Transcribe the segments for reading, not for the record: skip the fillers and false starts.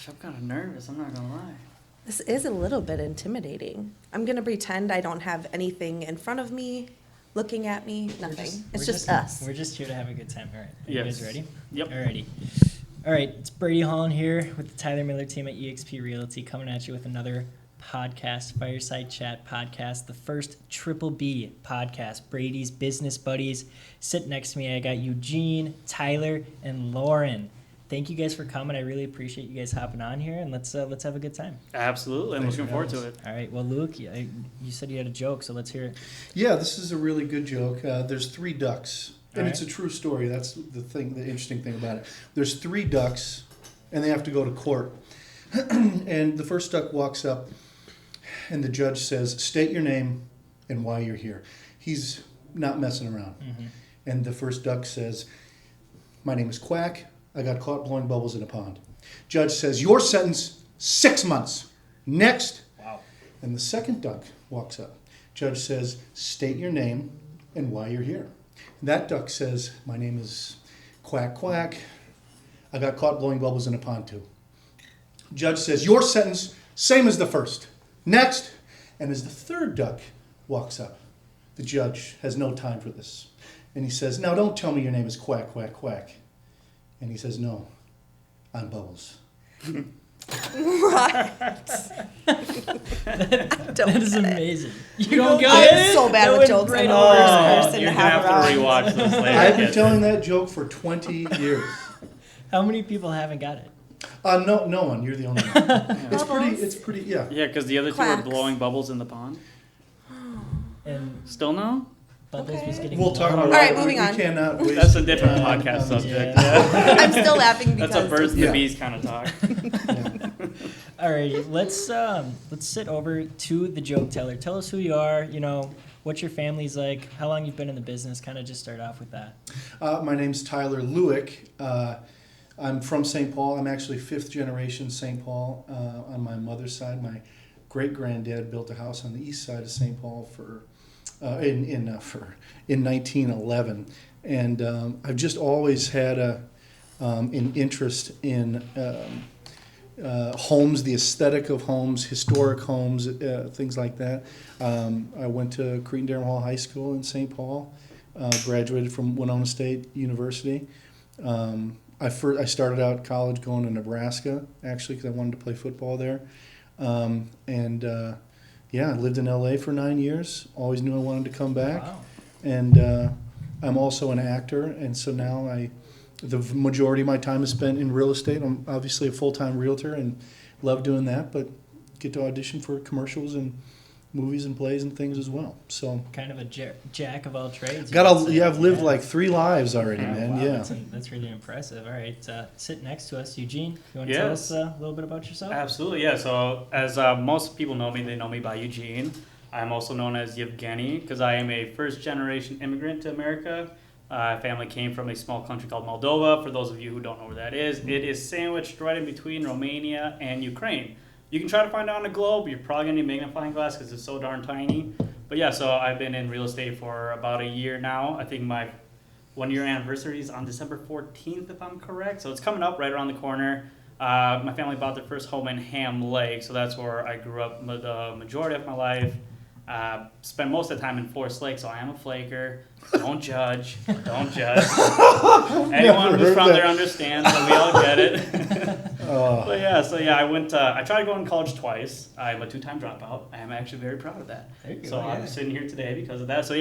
Gosh, I'm kind of nervous. I'm not going to lie. This is a little bit intimidating. I'm going to pretend I don't have anything in front of me, looking at me, nothing. It's just us. We're just here to have a good time. All right. Are Yes. you guys ready? Yep. Alrighty. All right. It's Brady Holland here with the Tyler Miller team at eXp Realty coming at you with another podcast, Fireside Chat podcast, the first Triple B podcast. Brady's business buddies. Sitting next to me, I got Eugene, Tyler, and Lauren. Thank you guys for coming. I really appreciate you guys hopping on here, and let's have a good time. Absolutely. I'm looking forward to it. All right. Well, Luke, you said you had a joke, so let's hear it. Yeah, this is a really good joke. There's 3 ducks, and All it's a true story. That's the interesting thing about it. There's 3 ducks, and they have to go to court. And the first duck walks up, and the judge says, "State your name and why you're here." He's not messing around. Mm-hmm. And the first duck says, "My name is Quack. I got caught blowing bubbles in a pond." Judge says, "Your sentence, 6 months. Next." Wow. And the second duck walks up. Judge says, "State your name and why you're here." And that duck says, "My name is Quack Quack. I got caught blowing bubbles in a pond too." Judge says, "Your sentence, same as the first. Next." And as the third duck walks up, the judge has no time for this. And he says, "Now don't tell me your name is Quack Quack Quack." And he says, "No, I'm Bubbles." What? That is amazing. You don't get get it? it? So bad That with went jokes. right I'm the over worst his head. person You're to going to have have to around. rewatch this later. I've been telling that joke for 20 years. How many people haven't got it? No one. You're the only one. It's pretty, yeah. Yeah, because the other two Quacks. were blowing bubbles in the pond. And Still no? Bubbles Okay. was getting We'll talk blown. about All right, it. moving We on. cannot waste. That's a different podcast subject. Yeah. I'm still laughing because That's a birds and Yeah. the bees kind of talk. Alrighty, let's sit over to the joke teller. Tell us who you are, what your family's like, how long you've been in the business, kind of just start off with that. My name's Tyler Lueck. I'm from St. Paul. I'm actually 5th generation St. Paul on my mother's side. My great-granddad built a house on the east side of St. Paul in 1911. And I've just always had an interest in homes, the aesthetic of homes, historic homes, things like that. I went to Cretin-Derham Hall High School in St. Paul, graduated from Winona State University. I started out college going to Nebraska, actually, because I wanted to play football there. I lived in LA for 9 years. Always knew I wanted to come back. Wow. And I'm also an actor, and so now the majority of my time is spent in real estate. I'm obviously a full-time realtor and love doing that, but get to audition for commercials and movies and plays and things as well. So Kind of a jack of all trades. I've lived like 3 lives already, Oh, man. wow, Yeah. That's really impressive. All right, sit next to us, Eugene. You want to Yes. tell us a little bit about yourself? Absolutely, yeah. So as most people know me, they know me by Eugene. I'm also known as Yevgeny because I am a first-generation immigrant to America. Family came from a small country called Moldova. For those of you who don't know where that is, it is sandwiched right in between Romania and Ukraine. You can try to find it on a globe. You're probably going to need a magnifying glass because it's so darn tiny. But yeah, so I've been in real estate for about a year now. I think my 1-year anniversary is on December 14th, if I'm correct. So it's coming up right around the corner. My family bought their first home in Ham Lake, so that's where I grew up the majority of my life. Spent most of the time in Forest Lake, so I am a flaker. Don't judge. Don't judge. Anyone who's from there understands, so we all get it. But I tried to go to college twice. I'm a 2-time dropout. I am actually very proud of that. There you go, So yeah. I'm sitting here today because of that. So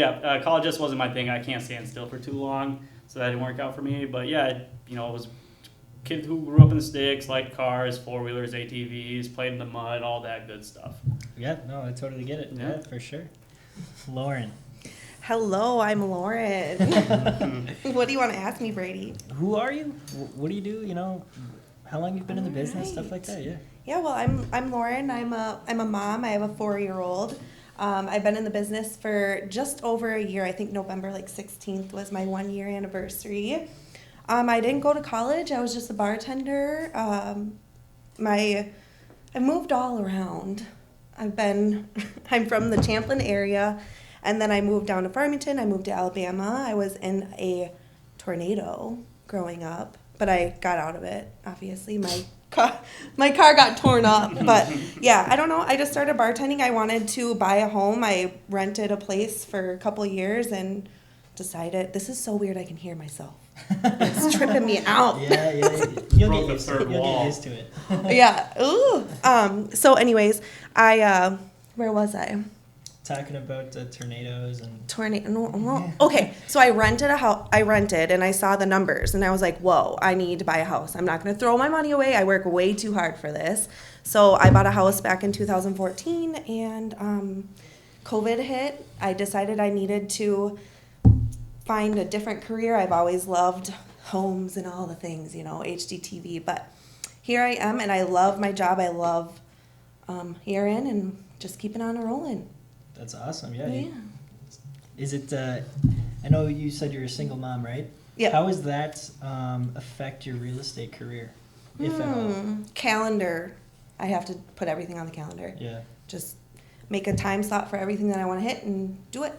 college just wasn't my thing. I can't stand still for too long, so that didn't work out for me. But it was a kid who grew up in the sticks, liked cars, 4-wheelers, ATVs, played in the mud, all that good stuff. Yeah, no, I totally get it. Yeah, for sure. Lauren, Hello, I'm Lauren. What do you want to ask me, Brady? who are you? What do you do? How long you've been in the business, stuff like that. Yeah. Yeah, well, I'm Lauren. I'm a mom. I have a 4-year-old. I've been in the business for just over a year. I think November 16th was my 1-year anniversary. I didn't go to college. I was just a bartender. I moved all around. I'm from the Champlin area, and then I moved down to Farmington. I moved to Alabama. I was in a tornado growing up, but I got out of it, obviously. My my car got torn up. But yeah, I don't know. I just started bartending. I wanted to buy a home. I rented a place for a couple years and decided, this is so weird I can hear myself. It's tripping me out. Yeah. Broke the third wall. Get used to it. Yeah. Ooh. So anyways, where was I? Talking about tornadoes and Tornado. No. Okay, so I rented a house. I rented, and I saw the numbers, and I was like, "Whoa! I need to buy a house. I'm not going to throw my money away. I work way too hard for this." So I bought a house back in 2014, and COVID hit. I decided I needed to find a different career. I've always loved homes and all the things, HGTV. But here I am, and I love my job. I love herein, and just keeping on rolling. that's awesome. Yeah. Yeah. Is it? I know you said you're a single mom, right? Yeah. How does that affect your real estate career, if at all? Calendar. I have to put everything on the calendar. Yeah. Just make a time slot for everything that I want to hit and do it.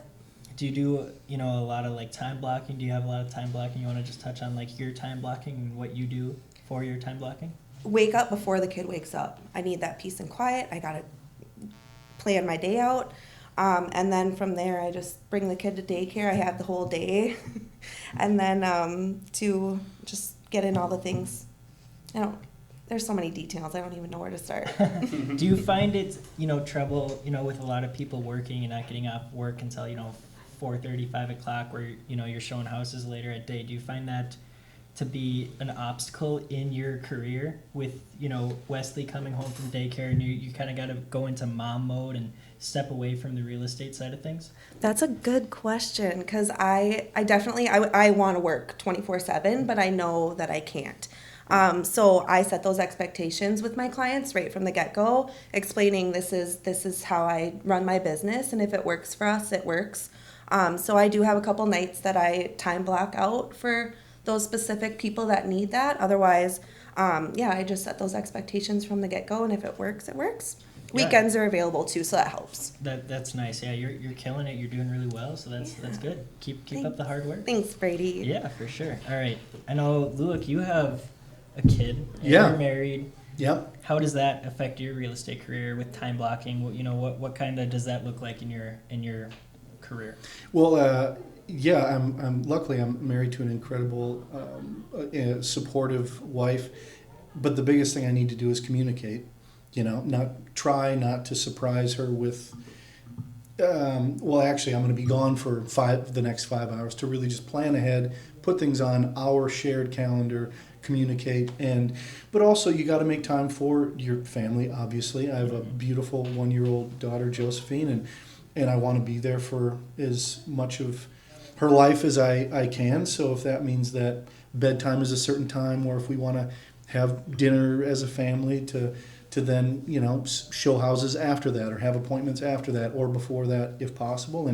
Do you do a lot of like time blocking? Do you have a lot of time blocking? You want to just touch on like your time blocking and what you do for your time blocking? Wake up before the kid wakes up. I need that peace and quiet. I gotta plan my day out. And then from there, I just bring the kid to daycare. I have the whole day. And then to just get in all the things. There's so many details. I don't even know where to start. Do you find it, trouble, with a lot of people working and not getting off work until, 4:30, 5 o'clock where, you're showing houses later at day? Do you find that to be an obstacle in your career with, Wesley coming home from daycare and you kind of got to go into mom mode and step away from the real estate side of things? That's a good question because I definitely I want to work 24/7, but I know that I can't. So I set those expectations with my clients right from the get-go, explaining this is how I run my business, and if it works for us, it works. So I do have a couple nights that I time block out for those specific people that need that. Otherwise, I just set those expectations from the get-go, and if it works, it works. Yeah. Weekends are available too, so that helps. That's nice. Yeah, you're killing it. You're doing really well, so that's good. Keep up the hard work. Thanks, Brady. Yeah, for sure. All right. I know, Lueck, you have a kid. And Yeah. You're married. Yep. How does that affect your real estate career with time blocking? What kind of does that look like in your career? Well, I'm luckily I'm married to an incredible, supportive wife. But the biggest thing I need to do is communicate. Not to surprise her with. Actually, I'm going to be gone for the next 5 hours to really just plan ahead, put things on our shared calendar, communicate, but also you got to make time for your family. Obviously, I have a beautiful 1-year-old daughter, Josephine, and I want to be there for as much of her life as I can. So if that means that bedtime is a certain time, or if we want to have dinner as a family to then show houses after that, or have appointments after that, or before that if possible.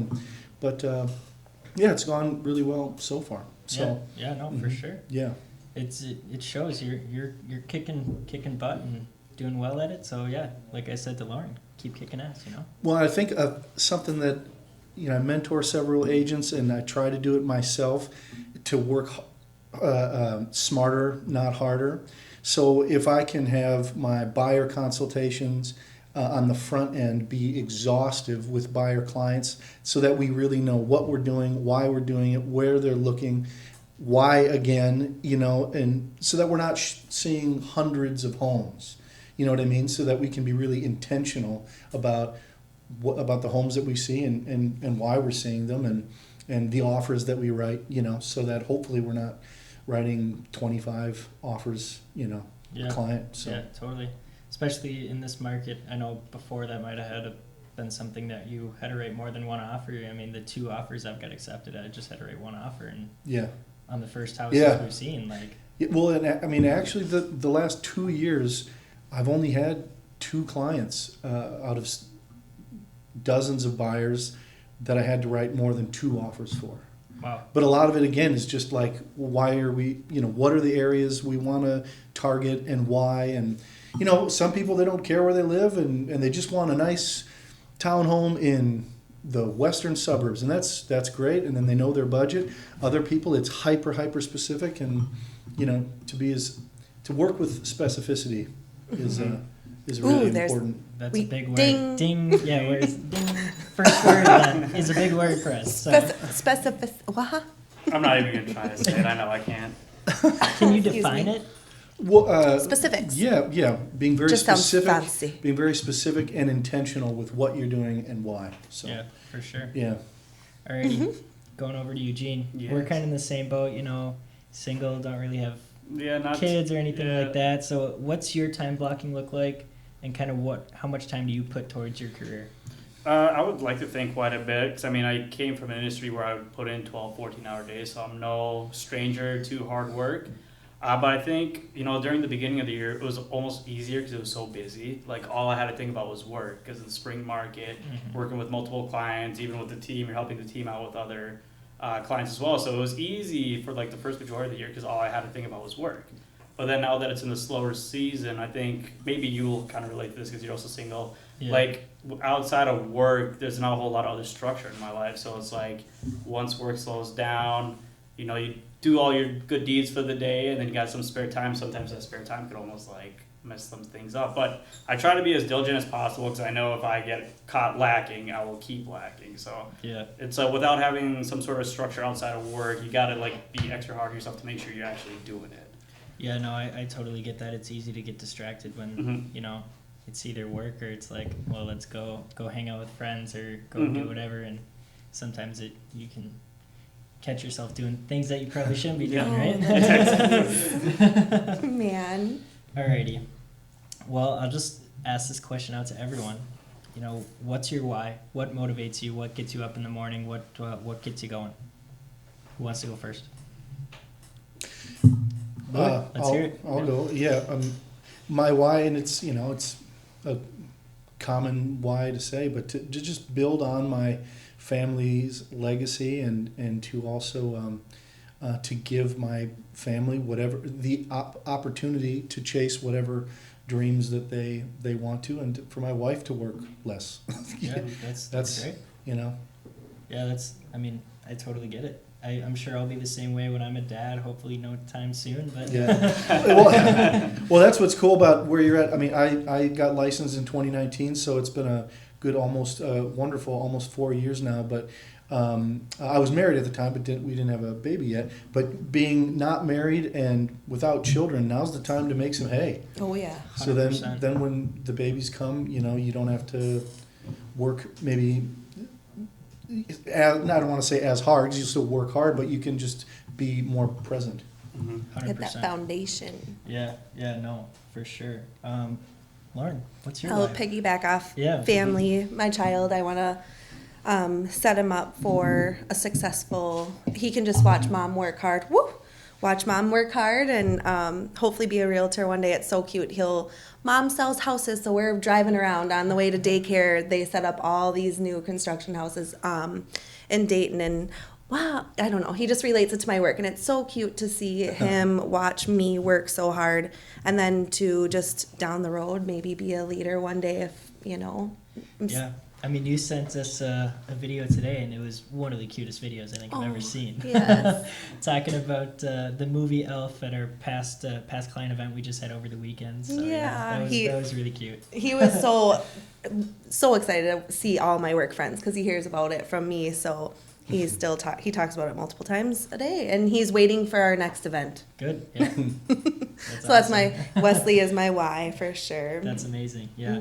It's gone really well so far. So for sure. Yeah. It shows you're kicking butt and doing well at it. So yeah, like I said to Lauren, keep kicking ass. Well, I think something that I mentor several agents, and I try to do it myself to work smarter, not harder. So if I can have my buyer consultations on the front end be exhaustive with buyer clients, so that we really know what we're doing, why we're doing it, where they're looking, why again, and so that we're not seeing hundreds of homes, you know what I mean? So that we can be really intentional about the homes that we see and why we're seeing them and the offers that we write, so that hopefully we're not writing 25 offers, client. So. Yeah, totally. Especially in this market, I know before that might have been something that you had to write more than one offer. I mean, the 2 offers I've got accepted, I just had to write 1 offer, and on the first houses we've seen, actually, the last 2 years, I've only had 2 clients out of dozens of buyers that I had to write more than 2 offers for. Wow. But a lot of it, again, is just like, why are we, what are the areas we want to target and why? And, some people, they don't care where they live and they just want a nice townhome in the western suburbs. And that's great. And then they know their budget. Other people, it's hyper specific. And, to be as to work with specificity is Ooh, really there's- important. That's We- a big word. ding. Ding. Yeah, where's ding? First word then is a big word for us. So. Specific. What? I'm not even gonna try to say it. I know I can't. Can you Excuse define me. it? Well, Specifics. Yeah, being very Just sounds specific, fancy. being very specific and intentional with what you're doing and why. So Yeah, for sure. yeah. Alrighty, going over to Eugene. We're Yes. kind of in the same boat, single, don't really have Yeah, not kids or anything yeah. like that. So, what's your time blocking look like, and kind of how much time do you put towards your career? I would like to think quite a bit because I came from an industry where I would put in 12, 14-hour days, so I'm no stranger to hard work. But I think, during the beginning of the year, it was almost easier because it was so busy. Like, all I had to think about was work because of the spring market, working with multiple clients, even with the team, you're helping the team out with other clients as well. So it was easy for, like, the first majority of the year because all I had to think about was work. But then now that it's in the slower season, I think maybe you'll kind of relate to this because you're also single. Yeah. Like, outside of work, there's not a whole lot of other structure in my life. So it's like, once work slows down, you do all your good deeds for the day, and then you got some spare time. Sometimes that spare time could almost, like, mess some things up. But I try to be as diligent as possible because I know if I get caught lacking, I will keep lacking. So Yeah. it's without having some sort of structure outside of work, you got to, like, be extra hard on yourself to make sure you're actually doing it. Yeah, no, I totally get that. It's easy to get distracted when, Mhm. it's either work or it's like, well, let's go hang out with friends or go do Mhm. whatever. And sometimes you can catch yourself doing things that you probably shouldn't be doing, Yeah. right? Man. Alrighty. Well, I'll just ask this question out to everyone. What's your why? What motivates you? What gets you up in the morning? What gets you going? Who wants to go first? Let's hear it. I'll go. Yeah, my why, and it's a common why to say, but to just build on my family's legacy and to also to give my family whatever the opportunity to chase whatever dreams that they want to, and for my wife to work less. Yeah, that's great. Yeah, I totally get it. I'm sure I'll be the same way when I'm a dad, hopefully no time soon, but Yeah. Well, that's what's cool about where you're at. I got licensed in 2019, so it's been a good wonderful almost 4 years now. But I was married at the time, but we didn't have a baby yet. But being not married and without children, now's the time to make some hay. Oh yeah. So 100%. then when the babies come, you don't have to work maybe. I don't want to say as hard, because you still work hard, but you can just be more present. 100%. Get that foundation. Yeah, no, for sure. Lauren, what's your I'll why? piggyback off Yeah. family. My child, I want to set him up for a successful. He can just watch mom work hard. Woo! Watch mom work hard and hopefully be a realtor one day. It's so cute. Mom sells houses, so we're driving around on the way to daycare. They set up all these new construction houses in Dayton, and wow, I don't know. He just relates it to my work, and it's so cute to see him watch me work so hard, and then to just down the road maybe be a leader one day if Yeah. You sent us a video today, and it was one of the cutest videos I think I've ever seen. Yes. Talking about the movie Elf at our past client event we just had over the weekend. So, Yeah, that was really cute. He was so excited to see all my work friends because he hears about it from me. So he's still he talks about it multiple times a day, and he's waiting for our next event. Good. Yeah. That's awesome. Wesley is my why for sure. That's amazing. Yeah.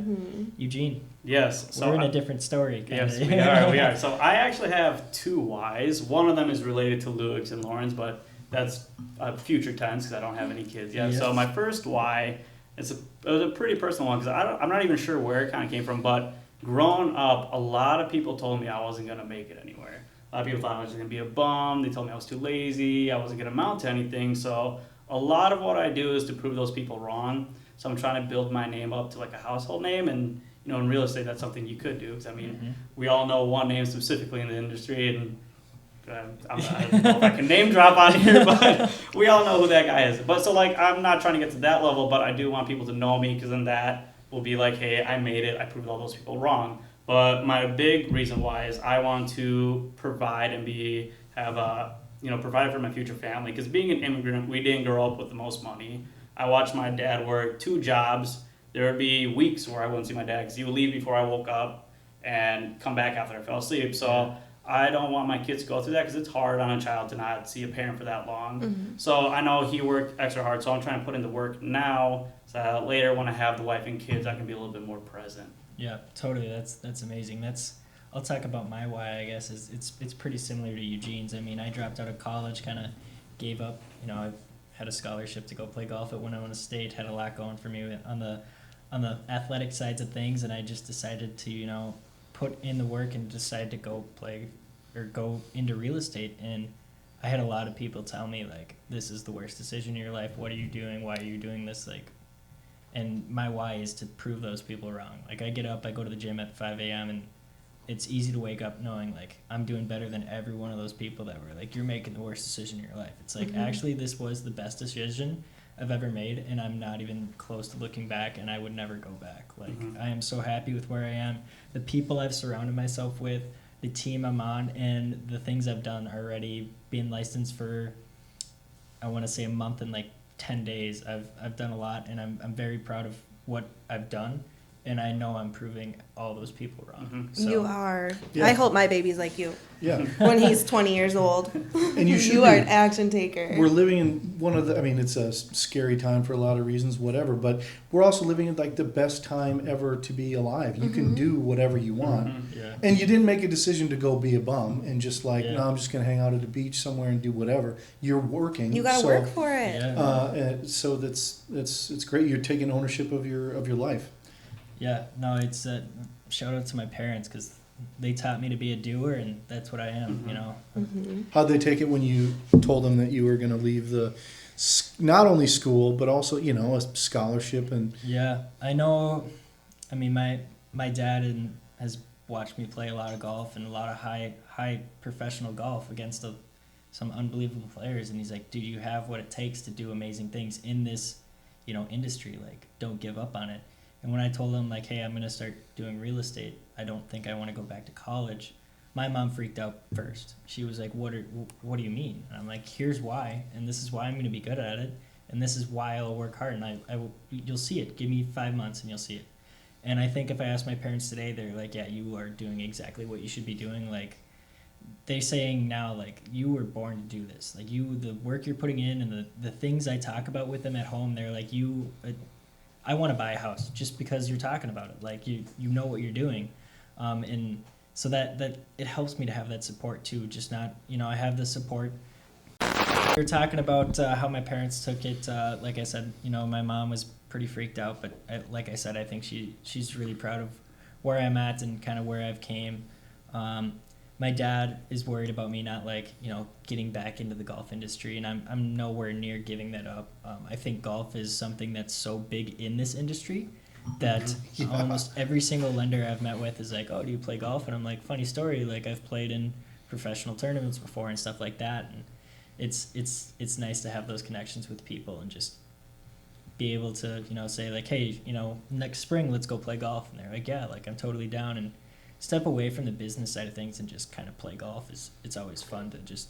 Eugene, Yes. So we're in a different story. Yes, kinda. we are. So I actually have two whys. One of them is related to Lueck's and Lauren's, but that's future tense because I don't have any kids yet. Yeah. So my first why it was a pretty personal one because I'm not even sure where it kind of came from, but growing up, a lot of people told me I wasn't going to make it anywhere. A lot of people thought I was going to be a bum. They told me I was too lazy. I wasn't going to amount to anything. So a lot of what I do is to prove those people wrong. So I'm trying to build my name up to like a household name, and in real estate, that's something you could do. Because we all know one name specifically in the industry, and I don't know if I can name drop on here, but we all know who that guy is. But so I'm not trying to get to that level, but I do want people to know me, because then that will be like, hey, I made it. I proved all those people wrong. But my big reason why is I want to provide and provide for my future family. Because being an immigrant, we didn't grow up with the most money. I watched my dad work 2 jobs. There would be weeks where I wouldn't see my dad because he would leave before I woke up and come back after I fell asleep. So I don't want my kids to go through that because it's hard on a child to not see a parent for that long. Mm-hmm. So I know he worked extra hard, so I'm trying to put in the work now so that later when I have the wife and kids, I can be a little bit more present. Yeah, totally. That's amazing. I'll talk about my why, I guess. It's pretty similar to Eugene's. I mean, I dropped out of college, kind of gave up. You know, I had a scholarship to go play golf at Winona State, had a lot going for me on the athletic sides of things, and I just decided to, you know, put in the work and decide to go play or go into real estate. And I had a lot of people tell me, like, this is the worst decision in your life. What are you doing? Why are you doing this? Like, and my why is to prove those people wrong. Like, I get up, I go to the gym at 5 a.m., and it's easy to wake up knowing, like, I'm doing better than every one of those people that were like, you're making the worst decision in your life. It's like, actually, this was the best decision I've ever made, and I'm not even close to looking back, and I would never go back. Like, I am so happy with where I am. The people I've surrounded myself with, the team I'm on, and the things I've done already. Being licensed for, I want to say, a month and like 10 days. I've done a lot, and I'm very proud of what I've done, and I know I'm proving all those people wrong. So, You are. Yeah. I hope my baby's like you Yeah. when he's 20 years old. And you should You be. are an action taker. We're living in one of the, I mean, it's a scary time for a lot of reasons, whatever, but we're also living in like the best time ever to be alive. You can do whatever you want. yeah. And you didn't make a decision to go be a bum and just like, Yeah. no, I'm just going to hang out at the beach somewhere and do whatever. You're working. You gotta so, work for it. Yeah. So it's great. You're taking ownership of your life. Yeah, no, it's shout out to my parents because they taught me to be a doer, and that's what I am. You know. How'd they take it when you told them that you were going to leave the not only school but also, you know, a scholarship and Yeah, I know. I mean, my dad has watched me play a lot of golf and a lot of high professional golf against some unbelievable players, and he's like, dude, you have what it takes to do amazing things in this, you know, industry. Like, don't give up on it. And when I told him, like, hey, I'm going to start doing real estate, I don't think I want to go back to college, my mom freaked out first. She was like, what do you mean? And I'm like, here's why, and this is why I'm going to be good at it, and this is why I'll work hard, and I will, you'll see it. Give me 5 months and you'll see it. And I think if I ask my parents today, they're like, yeah, you are doing exactly what you should be doing. Like, they're saying now, like, you were born to do this. Like, the work you're putting in and the things I talk about with them at home, they're like, I want to buy a house just because you're talking about it. Like, you know what you're doing. And so that it helps me to have that support too. Just not, you know, I have the support. You're talking about how my parents took it. Like I said, you know, my mom was pretty freaked out, but like I said, I think she's really proud of where I'm at and kind of where I've came. My dad is worried about me not, like, you know, getting back into the golf industry, and I'm nowhere near giving that up. I think golf is something that's so big in this industry that almost every single lender I've met with is like, oh, do you play golf? And I'm like, funny story, like, I've played in professional tournaments before and stuff like that, and it's nice to have those connections with people and just be able to, you know, say, like, hey, you know, next spring let's go play golf, and they're like, yeah, like, I'm totally down. And step away from the business side of things and just kind of play golf it's always fun to just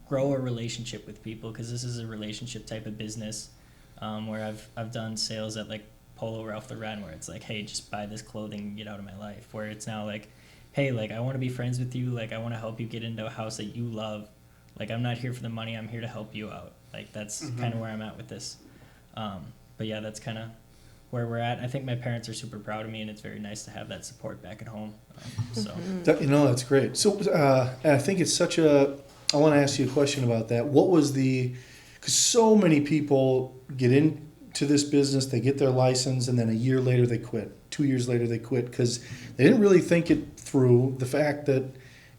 grow a relationship with people, because this is a relationship type of business, where I've done sales at, like, Polo Ralph Lauren, where it's like, hey, just buy this clothing and get out of my life, where it's now like, hey, like, I want to be friends with you, like, I want to help you get into a house that you love, like, I'm not here for the money, I'm here to help you out. Like, that's kind of where I'm at with this. But yeah, that's kind of where we're at. I think my parents are super proud of me, and it's very nice to have that support back at home. So you know, that's great. So and I think it's such a, I want to ask you a question about that. What was because so many people get into this business, they get their license, and then a year later they quit. 2 years later they quit because they didn't really think it through, the fact that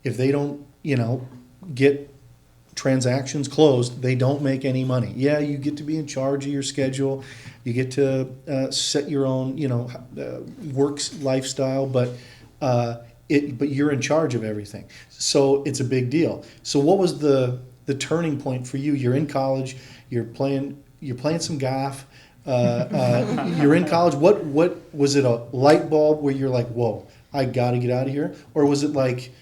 if they don't, you know, get transactions closed, they don't make any money. Yeah, you get to be in charge of your schedule, you get to set your own, you know, works lifestyle, but you're in charge of everything. So it's a big deal. So what was the turning point for you? You're in college, you're playing some golf. You're in college. What was it, a light bulb where you're like, whoa, I got to get out of here? Or was it like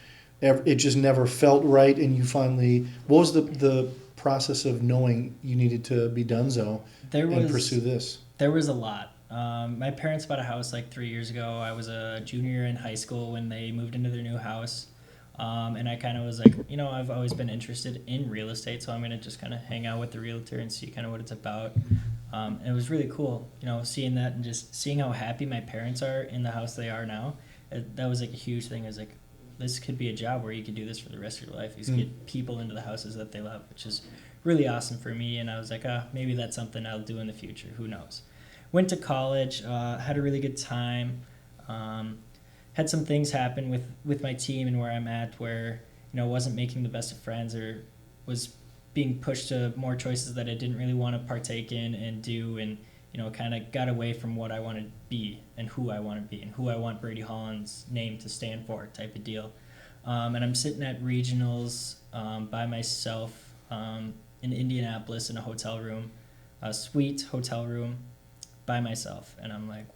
it just never felt right, and you finally, what was the process of knowing you needed to be donezo and pursue this? There was a lot. My parents bought a house like 3 years ago. I was a junior in high school when they moved into their new house. And I kind of was like, I've always been interested in real estate, so I'm going to just kind of hang out with the realtor and see kind of what it's about. And it was really cool, seeing that and just seeing how happy my parents are in the house they are now. That was like a huge thing. Is like, this could be a job where you could do this for the rest of your life. You just get people into the houses that they love, which is really awesome for me. And I was like, maybe that's something I'll do in the future. Who knows? Went to college, had a really good time. Had some things happen with my team and where I'm at where, wasn't making the best of friends or was being pushed to more choices that I didn't really want to partake in and do, and, kind of got away from what I want to be and who I want to be and who I want Brady Holland's name to stand for type of deal. And I'm sitting at regionals by myself in Indianapolis in a hotel room, a suite hotel room by myself. And I'm like,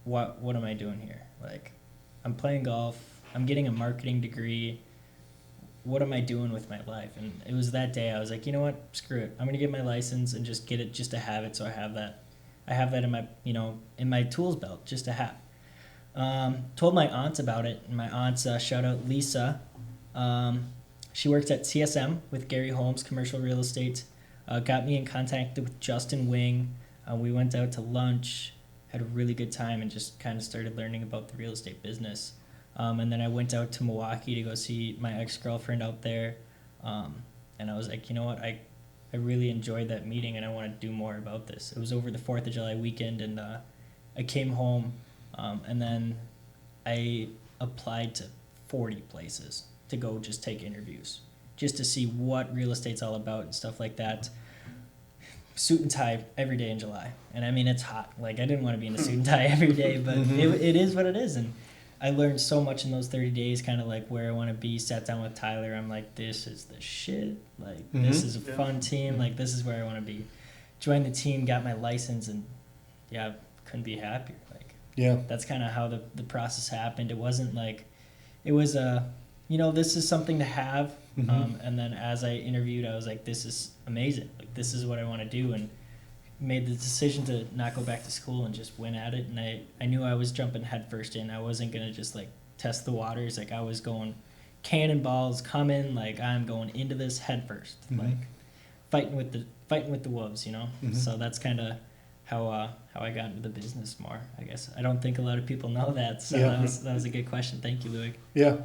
what am I doing here? Like, I'm playing golf, I'm getting a marketing degree. What am I doing with my life? And it was that day I was like, you know what? Screw it. I'm going to get my license and just get it just to have it. So I have that in my, in my tools belt just to have. Told my aunt about it. And my aunt, shout out Lisa. She works at CSM with Gary Holmes, commercial real estate. Got me in contact with Justin Wing. We went out to lunch, had a really good time, and just kind of started learning about the real estate business. And then I went out to Milwaukee to go see my ex-girlfriend out there. And I was like, you know what? I really enjoyed that meeting, and I want to do more about this. It was over the 4th of July weekend, and I came home, and then I applied to 40 places to go just take interviews, just to see what real estate's all about and stuff like that. Suit and tie every day in July. And I mean, it's hot. Like, I didn't want to be in a suit and tie every day, but it is what it is. And I learned so much in those 30 days, kind of like where I want to be. Sat down with Tyler. I'm like, this is the shit. Like, this is a fun team. Like, this is where I want to be. Joined the team, got my license, and couldn't be happier. Like, that's kind of how the process happened. It wasn't like, it was this is something to have. And then as I interviewed, I was like, this is amazing. Like, this is what I want to do. And made the decision to not go back to school and just went at it. And I knew I was jumping headfirst in. I wasn't going to just like test the waters. Like, I was going cannonballs coming. Like, I'm going into this headfirst, like fighting with the wolves, So that's kind of how I got into the business more, I guess. I don't think a lot of people know that. So that was a good question. Thank you, Lueck. Yeah.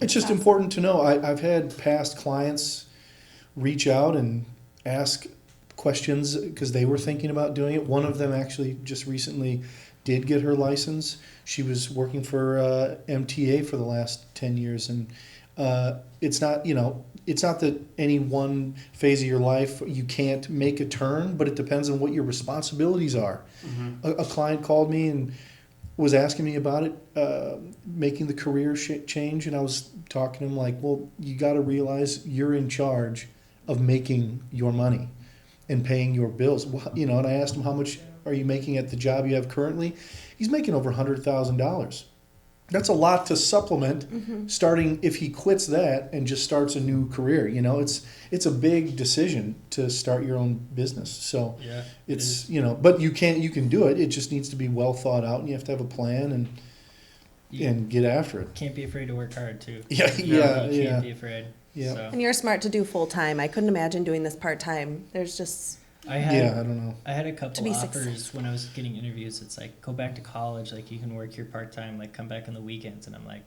It's just important to know. I've had past clients reach out and ask questions because they were thinking about doing it. One of them actually just recently did get her license. She was working for MTA for the last 10 years, and it's not that any one phase of your life you can't make a turn, but it depends on what your responsibilities are. A client called me and was asking me about it, making the career change, and I was talking to him like, well, you got to realize you're in charge of making your money and paying your bills. And I asked him, how much are you making at the job you have currently? He's making over $100,000. That's a lot to supplement starting if he quits that and just starts a new career. It's a big decision to start your own business. So it's, but you can do it. It just needs to be well thought out, and you have to have a plan and get after it. Can't be afraid to work hard too. You can't be afraid. Yeah. So. And you're smart to do full time. I couldn't imagine doing this part time. There's just I don't know. I had a couple offers when I was getting interviews. It's like, go back to college. Like, you can work here part time. Like, come back on the weekends. And I'm like,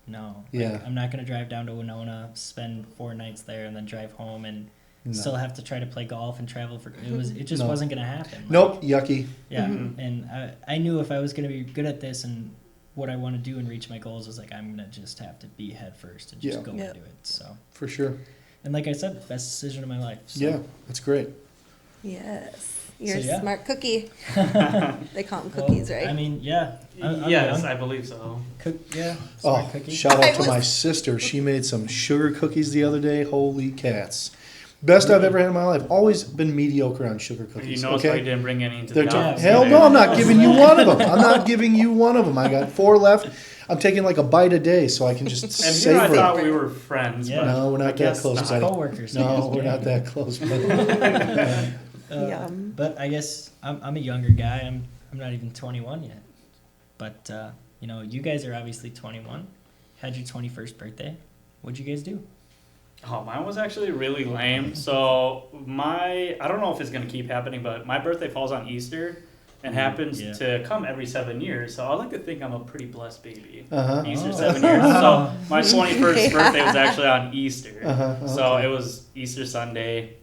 no. Like, I'm not going to drive down to Winona, spend 4 nights there, and then drive home and still have to try to play golf and travel for. It just wasn't going to happen. Like, nope, yucky. Yeah, and I knew if I was going to be good at this and what I want to do and reach my goals, was like, I'm going to just have to be head first and just go and do it. So for sure. And like I said, best decision of my life. So. Yeah, that's great. Yes. You're a smart cookie. They call them cookies, right? I mean, yeah. Yes, I believe so. Smart cookie. Shout out to my sister. She made some sugar cookies the other day. Holy cats. Best I've ever had in my life. Always been mediocre on sugar cookies. You notice why you didn't bring any into the office. Hell no, I'm not giving you one of them. I got 4 left. I'm taking like a bite a day so I can just And here I savor thought it. we were friends. Yeah. But No, we're I not that guess close, not. buddy. Co-workers. No, we're not that close, buddy. Yum. But I guess I'm a younger guy. I'm not even 21 yet. But you guys are obviously 21. Had your 21st birthday. What'd you guys do? Oh, mine was actually really lame. So I don't know if it's gonna keep happening, but my birthday falls on Easter and happens Yeah. to come every 7 years. So I like to think I'm a pretty blessed baby. Uh-huh. Easter Oh. 7 years. So my 21st Yeah. birthday was actually on Easter. Uh-huh, So okay. it was Easter Sunday,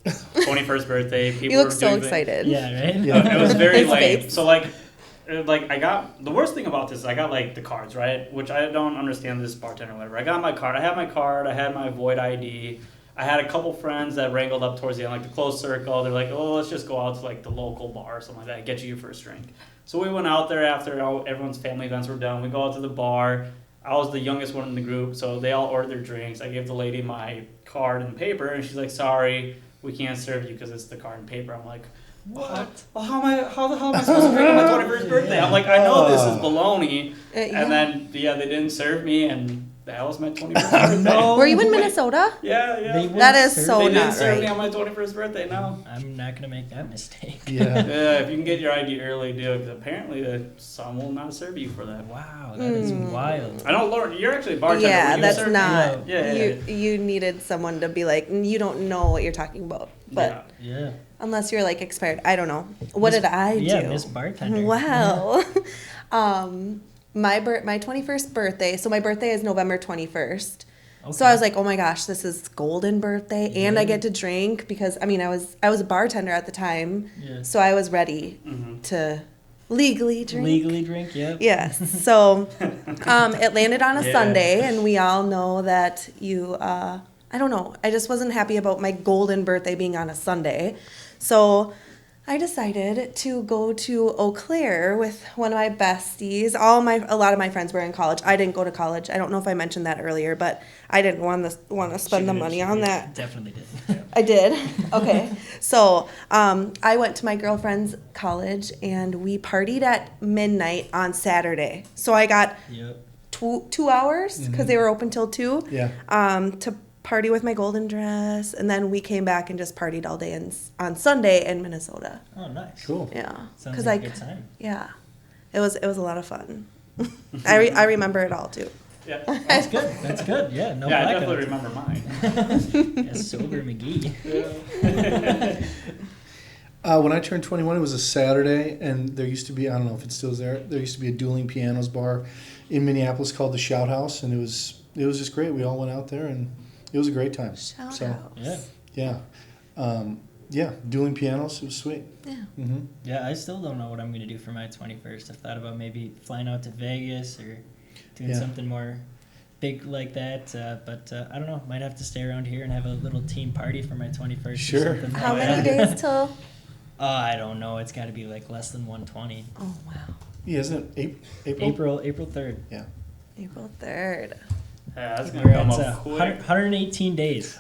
21st birthday. People You look were so doing things. excited. Yeah, right? Yeah. It was very His lame. face. So I got the worst thing about this is I got like the cards, right? Which I don't understand this bartender or whatever. I got my card. I had my card. I had my void ID. I had a couple friends that wrangled up towards the end, like the close circle. They're like, oh, let's just go out to like the local bar or something like that. Get you your first drink. So we went out there after everyone's family events were done. We go out to the bar. I was the youngest one in the group, so they all ordered their drinks. I gave the lady my card and paper, and she's like, sorry, we can't serve you because it's the card and paper. I'm like, what? Well, how the hell am I supposed to drink on my 21st birthday? I'm like, I know this is baloney. Yeah. And then, they didn't serve me, and that was my 21st birthday. No. Were you in way. Minnesota? Yeah. They They wouldn't That is serve so you? didn't not serve me right. on my 21st birthday, no. I'm not gonna make that mistake. Yeah. Yeah, if you can get your ID early, do it, because apparently some will not serve you for that. Wow, that is wild. I know, Lauren, you're actually a bartender. Yeah, Were you that's serving? not. Yeah. You needed someone to be like, you don't know what you're talking about. But Yeah. unless you're like expired, I don't know. What Miss- did I do? Yeah, Miss Bartender. Well, my 21st birthday. So my birthday is November 21st. So I was like, oh my gosh, this is golden birthday, and I Yeah. get to drink because I was a bartender at the time, Yeah. so I was ready Mhm. to legally drink. Legally drink, yep. Yes. So it landed on a Yeah. Sunday, and we all know that I don't know. I just wasn't happy about my golden birthday being on a Sunday. So I decided to go to Eau Claire with one of my besties. A lot of my friends were in college. I didn't go to college. I don't know if I mentioned that earlier, but I didn't want to spend the money on that. Definitely did. I did. Okay. So I went to my girlfriend's college and we partied at midnight on Saturday. So I got Yep. 2 hours because they were open till 2 Yeah. to party with my golden dress. And then we came back and just partied all day on Sunday in Minnesota. Oh, nice. Cool. Yeah. Sounds 'Cause like a good time. Yeah. It was a lot of fun. I remember it all too. Yeah. That's good. That's good. Yeah, no Yeah, I blackout. definitely remember mine. Yeah, sober McGee. When I turned 21, it was a Saturday, and there used to be, I don't know if it still is there used to be a dueling pianos bar in Minneapolis called the Shout House, and it was just great. We all went out there, and it was a great time. Shout So, out. Yeah. Yeah, dueling pianos, it was sweet. Yeah. Mm-hmm. Yeah, I still don't know what I'm going to do for my 21st. I've thought about maybe flying out to Vegas or doing Yeah. something more big like that. But I don't know. Might have to stay around here and have a little team party for my 21st. Sure. Or something How like many that. days till? I don't know. It's got to be like less than 120. Oh, wow. Yeah, isn't it April? April 3rd. Yeah. April 3rd. Yeah, that's We're gonna come at up quick. 118 days.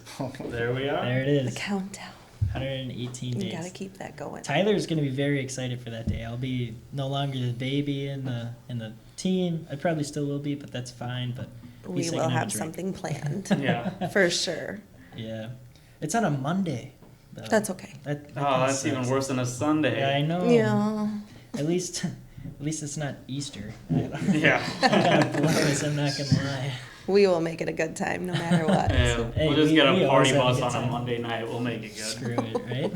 There we are. There it The is. countdown. 118 You gotta days. keep that going. Tyler's gonna be very excited for that day. I'll be no longer the baby in the team. I probably still will be, but that's fine. But We he's will gonna have a drink. something planned. Yeah. For sure. Yeah, it's on a Monday. Though. That's okay. That Oh, kinda that's even sucks. worse than a Sunday. Yeah, I know. Yeah. At least it's not Easter. Yeah. I kind of promise. I'm not gonna lie. We will make it a good time no matter what. Yeah, Hey, we'll just we- get we a always party have a bus good on a time. Monday night. We'll make it good. Screw it,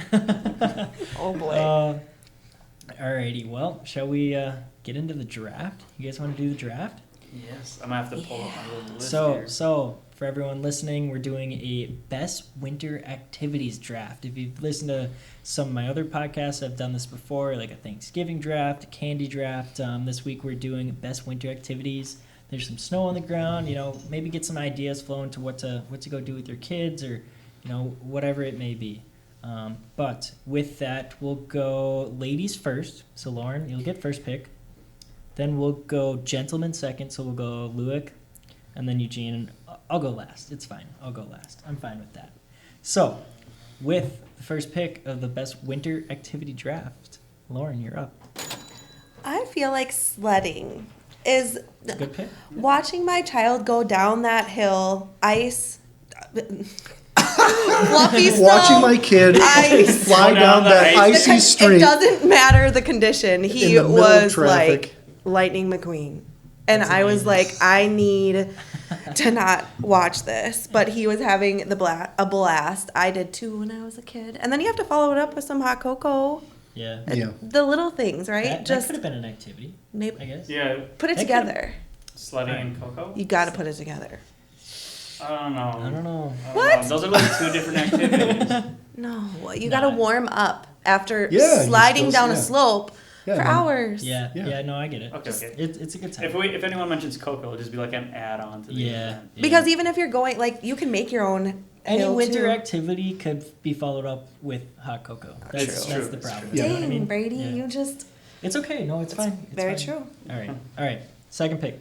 right? Oh boy. Alrighty. Well, shall we get into the draft? You guys want to do the draft? Yes, I'm gonna have to pull up my little list So, here. so for everyone listening, we're doing a best winter activities draft. If you've listened to some of my other podcasts, I've done this before, like a Thanksgiving draft, a candy draft. This week we're doing best winter activities. There's some snow on the ground. Maybe get some ideas flowing to what to go do with your kids, or whatever it may be. But with that, we'll go ladies first. So Lauren, you'll get first pick. Then we'll go gentlemen second. So we'll go Lueck, and then Eugene. And I'll go last. It's fine. I'll go last. I'm fine with that. So, with the first pick of the best winter activity draft, Lauren, you're up. I feel like sledding is Good pick. watching my child go down that hill, ice, fluffy snow. Watching my kid Ice. fly down that icy It street doesn't matter the condition. in He the middle of was traffic. like Lightning McQueen. And That's I was amazing. like, I need to not watch this. But he was having a blast. I did too when I was a kid. And then you have to follow it up with some hot cocoa. Yeah. Yeah. The little things, right? That Just could have been an activity, maybe I guess. Yeah, put it That together. sledding and cocoa. You got to put it together. I don't know. I don't know. What? Those are like two different activities. No, you got to Nah. warm up after Yeah, sliding you're down a supposed- slope Yeah, for man. hours. Yeah, Yeah. yeah, no, I get it. Okay, okay. It's a good time. If anyone mentions cocoa, it'll just be like an add-on to the yeah, event. yeah. Because even if you're going, like, you can make your own any hill, winter too. activity could be followed up with hot cocoa. That's, It's that's true, the it's problem. true. You know what I Dang, mean? Brady, Yeah. you just... It's okay. No, it's fine. It's Very fine. true. All right. Second pick.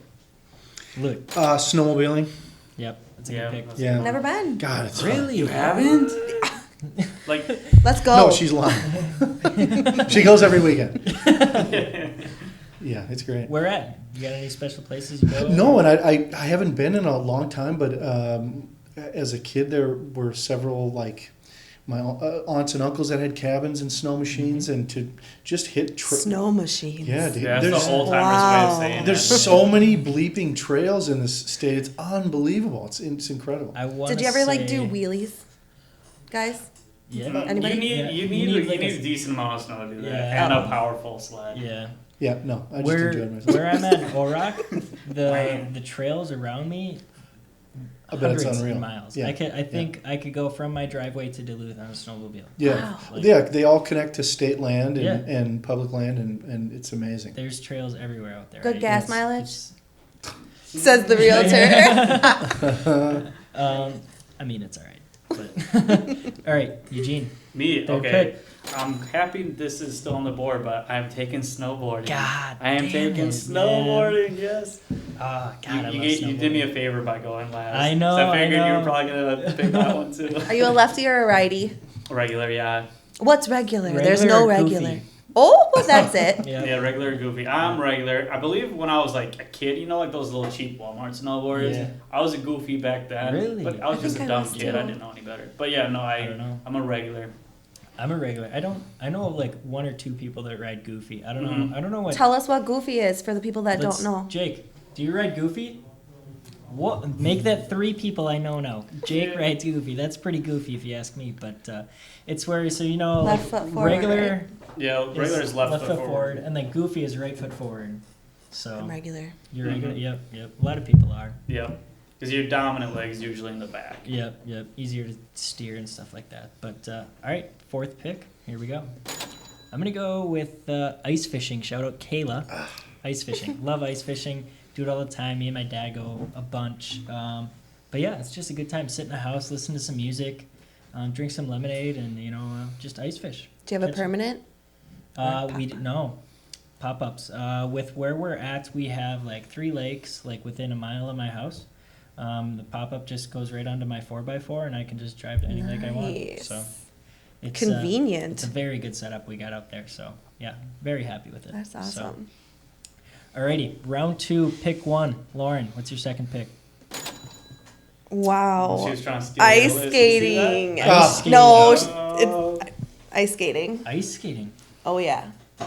Luke. Snowmobiling. Yep, that's a Yeah, good pick. that's- Yeah. Never been. God, it's Really? You haven't? Like, Let's go. No, she's lying. She goes every weekend. Yeah, it's great. Where at? You got any special places you go? No, and I haven't been in a long time, but as a kid, there were several, like, my aunts and uncles that had cabins and snow machines, and to just hit... Snow machines. Yeah, dude. yeah, that's There's, the old timers way Wow. of saying there's that. so many bleeping trails in this state. It's unbelievable. It's incredible. I want. Did you ever, like, do wheelies, guys? Yeah. Anybody? You need, Yeah. you You need, need, you like, need a- a decent amount of snow to do that, Yeah. and a powerful sled. Yeah. Yeah, no, I just Where enjoyed myself. where I'm at, Orak, the trails around me, I bet it's hundreds unreal. of miles. Yeah, I think I could go from my driveway to Duluth on a snowmobile. Yeah, Wow. Like, yeah, they all connect to state land and, Yeah. and public land, and it's amazing. There's trails everywhere out there. Good right? gas It's- mileage? it's- Says the realtor. I mean, it's all right. But all right, Eugene. Me, Third okay. pick. I'm happy this is still on the board, but I'm taking snowboarding. God, I am damn taking it, snowboarding, yes. Oh God, I You, love you did me a snowboarding. favor by going last. I know, So I I figured you know. were probably going to pick that one too. Are you a lefty or a righty? Regular, yeah. What's regular? There's Regular no or regular. goofy? Oh, that's it. Yeah. Yeah, regular or goofy. I'm regular. I believe when I was like a kid, you know, like those little cheap Walmart snowboards. Yeah. I was a goofy back then. Really? But I was I just a think I dumb was kid. too. I didn't know any better. But yeah, no, I don't know. I'm a regular. I'm a regular. I know of like one or two people that ride Goofy. I don't know. Mhm. I don't know what. Tell us what goofy is for the people that Let's- don't know. Jake, do you ride Goofy? What? Make that 3 people I know now. Jake Yeah. rides Goofy. That's pretty goofy if you ask me. But it's where so you know Left like foot forward, regular Yeah, regular is left foot forward. and then Goofy is right foot forward. So I'm regular. you're regular. Mhm. Yep. A lot of people are. Yep. Because your dominant leg is usually in the back. Yep. Easier to steer and stuff like that. But all right, 4th pick. Here we go. I'm gonna go with ice fishing. Shout out Kayla. Ice fishing. Love ice fishing. Do it all the time. Me and my dad go a bunch. But yeah, it's just a good time. Sit in the house, listen to some music, drink some lemonade, and just ice fish. Do you have a Catch 'em. permanent? No pop-ups. With where we're at, we have like 3 lakes, like within a mile of my house. The pop-up just goes right onto my 4x4, and I can just drive to any lake I want. Nice. So it's Convenient. it's a very good setup we got out there. So yeah, very happy with it. That's awesome. So, alrighty, round 2, pick 1. Lauren, what's your second pick? She Wow. was trying to steal Ice your list. You see that? skating. Ice skating. No, Oh. it's ice skating. Ice skating. Oh yeah. To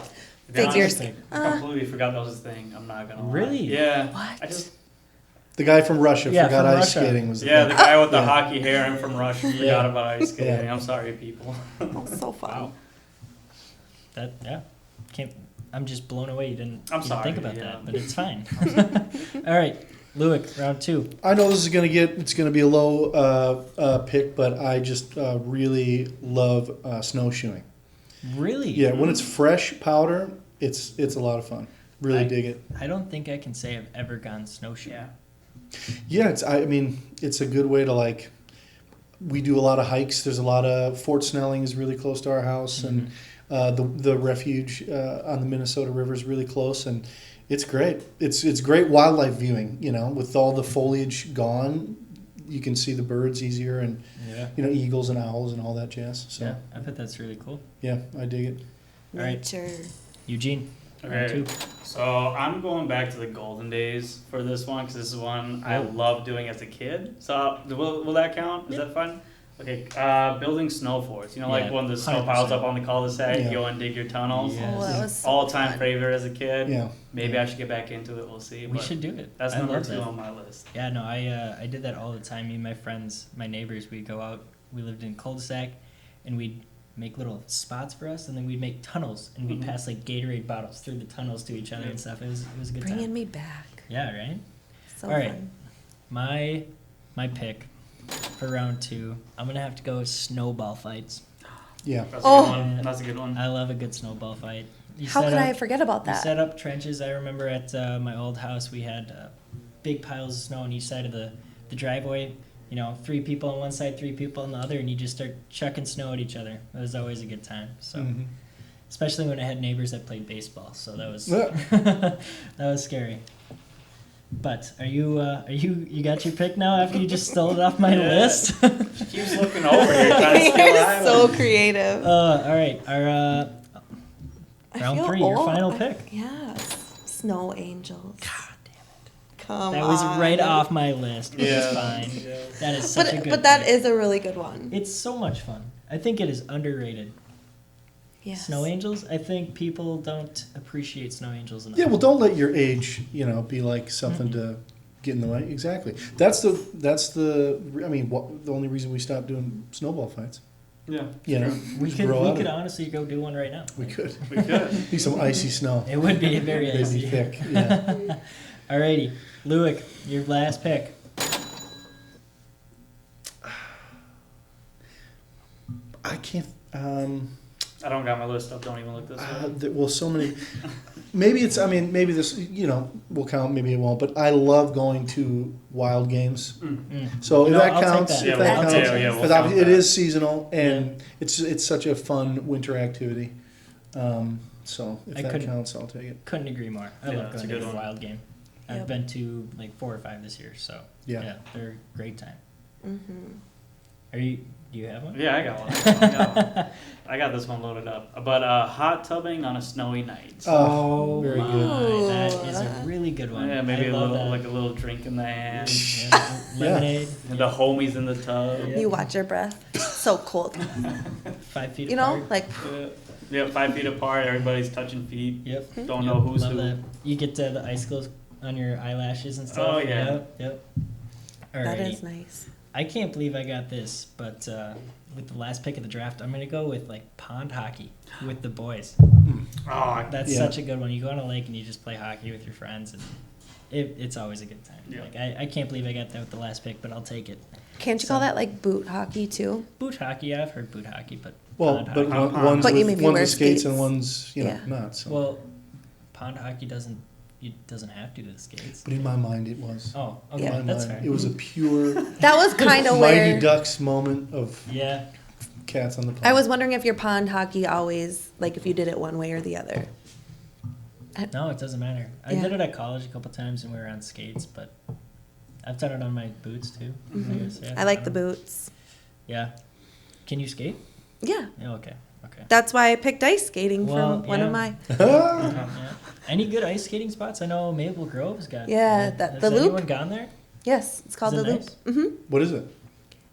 be Figure honest, skate. I completely forgot that was a thing. I'm not gonna lie. Really? Yeah. What? I just The guy from Russia Yeah, forgot from ice Russia. skating was the the thing. guy with the Yeah. hockey hair and from Russia Yeah. forgot about ice skating. Yeah. I'm sorry, people. Oh, so fun. Wow. That can't. I'm just blown away. You didn't. I'm you didn't sorry, think about yeah. that, but it's fine. All right, Lueck, round 2. I know this is it's gonna be a low pick, but I just really love snowshoeing. Really? Yeah, when it's fresh powder, it's a lot of fun. Really dig it. I don't think I can say I've ever gone snowshoeing. Yeah. Yeah, it's a good way to we do a lot of hikes. There's a lot of Fort Snelling is really close to our house, and the refuge on the Minnesota River is really close, and it's great. It's great wildlife viewing. With all the foliage gone, you can see the birds easier, and Yeah. eagles and owls and all that jazz. So Yeah, I bet that's really cool. yeah, I dig it. All right. Nature. Eugene, Okay, so I'm going back to the golden days for this one because this is one I loved doing as a kid. So will that count? Is that fun? Okay, building snow forts. You know, like when the snow 100%. piles up on the cul-de-sac, Yeah. you go and dig your tunnels. Yes. Oh, that was so All-time fun. favorite as a kid. Yeah. Maybe I should get back into it. We'll see. We but should do it. That's I number love 2 that. on my list. Yeah, no, I did that all the time. Me and my friends, my neighbors, we'd go out. We lived in cul-de-sac, and we'd make little spots for us, and then we'd make tunnels, and we'd pass like Gatorade bottles through the tunnels to each other and stuff. It was a good Bringing time. me back. Yeah, right. So All right. fun. My pick for round 2, I'm gonna have to go with snowball fights. Yeah. That's a Oh. good one. That's a good one. I love a good snowball fight. You How set could I up- forget about We that? set up trenches. I remember at my old house we had big piles of snow on each side of the driveway. You know, 3 people on one side, 3 people on the other, and you just start chucking snow at each other. It was always a good time. So, Mhm. especially when I had neighbors that played baseball, so that was Yeah. that was scary. But you got your pick now after you just stole it off my Yeah. list? She keeps looking over here trying to steal You're Island. so creative. All right, our I round feel 3, your old. final pick. Yes. Snow angels. God damn it. Come That was on. right off my list. But it's Yeah. fine. Yeah. That is such a good But that pick. is a really good one. It's so much fun. I think it is underrated. Yes. Snow angels. I think people don't appreciate snow angels enough. Yeah, well, don't let your age, be like something to get in the way. Exactly. That's the. I mean, the only reason we stopped doing snowball fights. Yeah. we just could grow out of it. honestly go do one right now. We could. We could. Be some icy snow. It would be very It'd be easy. thick. Yeah. Alrighty, Lueck, your last pick. I can't. I don't got my list up. Don't even look this way. Well, so many. Maybe it's. I mean, maybe this. Will count. Maybe it won't. But I love going to wild games. So You if know, that I'll take counts, that. Yeah, if that we'll counts, take that. Yeah, we'll because count it that. is seasonal and it's such a fun winter activity. So if I that couldn't- counts, I'll take it. Couldn't agree more. I Yeah, love that's going a to good a one. wild game. I've Yep. been to like 4 or 5 this year, so Yeah. they're a great time. Mm-hmm. Do you have one? Yeah, I got one. I got this one loaded up. But hot tubbing on a snowy night. Oh, very my, good. that is a really good one. Yeah, maybe I a love little that. like a little drink in the hand. Yeah, lemonade. And the homies in the tub. Yeah. You watch your breath. So cold. 5 feet You apart. know, like Yeah, 5 feet apart. Everybody's touching feet. Yep. Don't know who's Love who. that. You get the icicles on your eyelashes and stuff. Oh, yeah. Yep. that Alrighty. is nice. I can't believe I got this, but with the last pick of the draft, I'm gonna go with like pond hockey with the boys. Oh, That's Yeah. such a good one. You go on a lake and you just play hockey with your friends, and it's always a good time. Yeah. Like I can't believe I got that with the last pick, but I'll take it. Can't you call that like boot hockey too? Boot hockey, yeah, I've heard boot hockey, but Well, pond but hockey. one's But you with, maybe one's wear with skates and skates. one's Yeah. not. So. Well, pond hockey doesn't have to do the skates. But in my mind, it was. Oh, okay, Yeah. In my that's mind, fair. it was a pure That was kind of Mighty where Ducks moment of Yeah, cats on the pond. I was wondering if your pond hockey always like if you did it one way or the other. no, it doesn't matter. I Yeah. did it at college a couple times and we were on skates, but I've done it on my boots too. I guess, yeah. I like the boots. Yeah. Can you skate? Yeah, Yeah, okay. that's why I picked ice skating Well, from one yeah. of my. Yeah. Any good ice skating spots? I know Maple Grove's got. Yeah, Has the Loop. anyone gone there? Yes, it's called Is the it Loop. nice? Mm-hmm. What is it?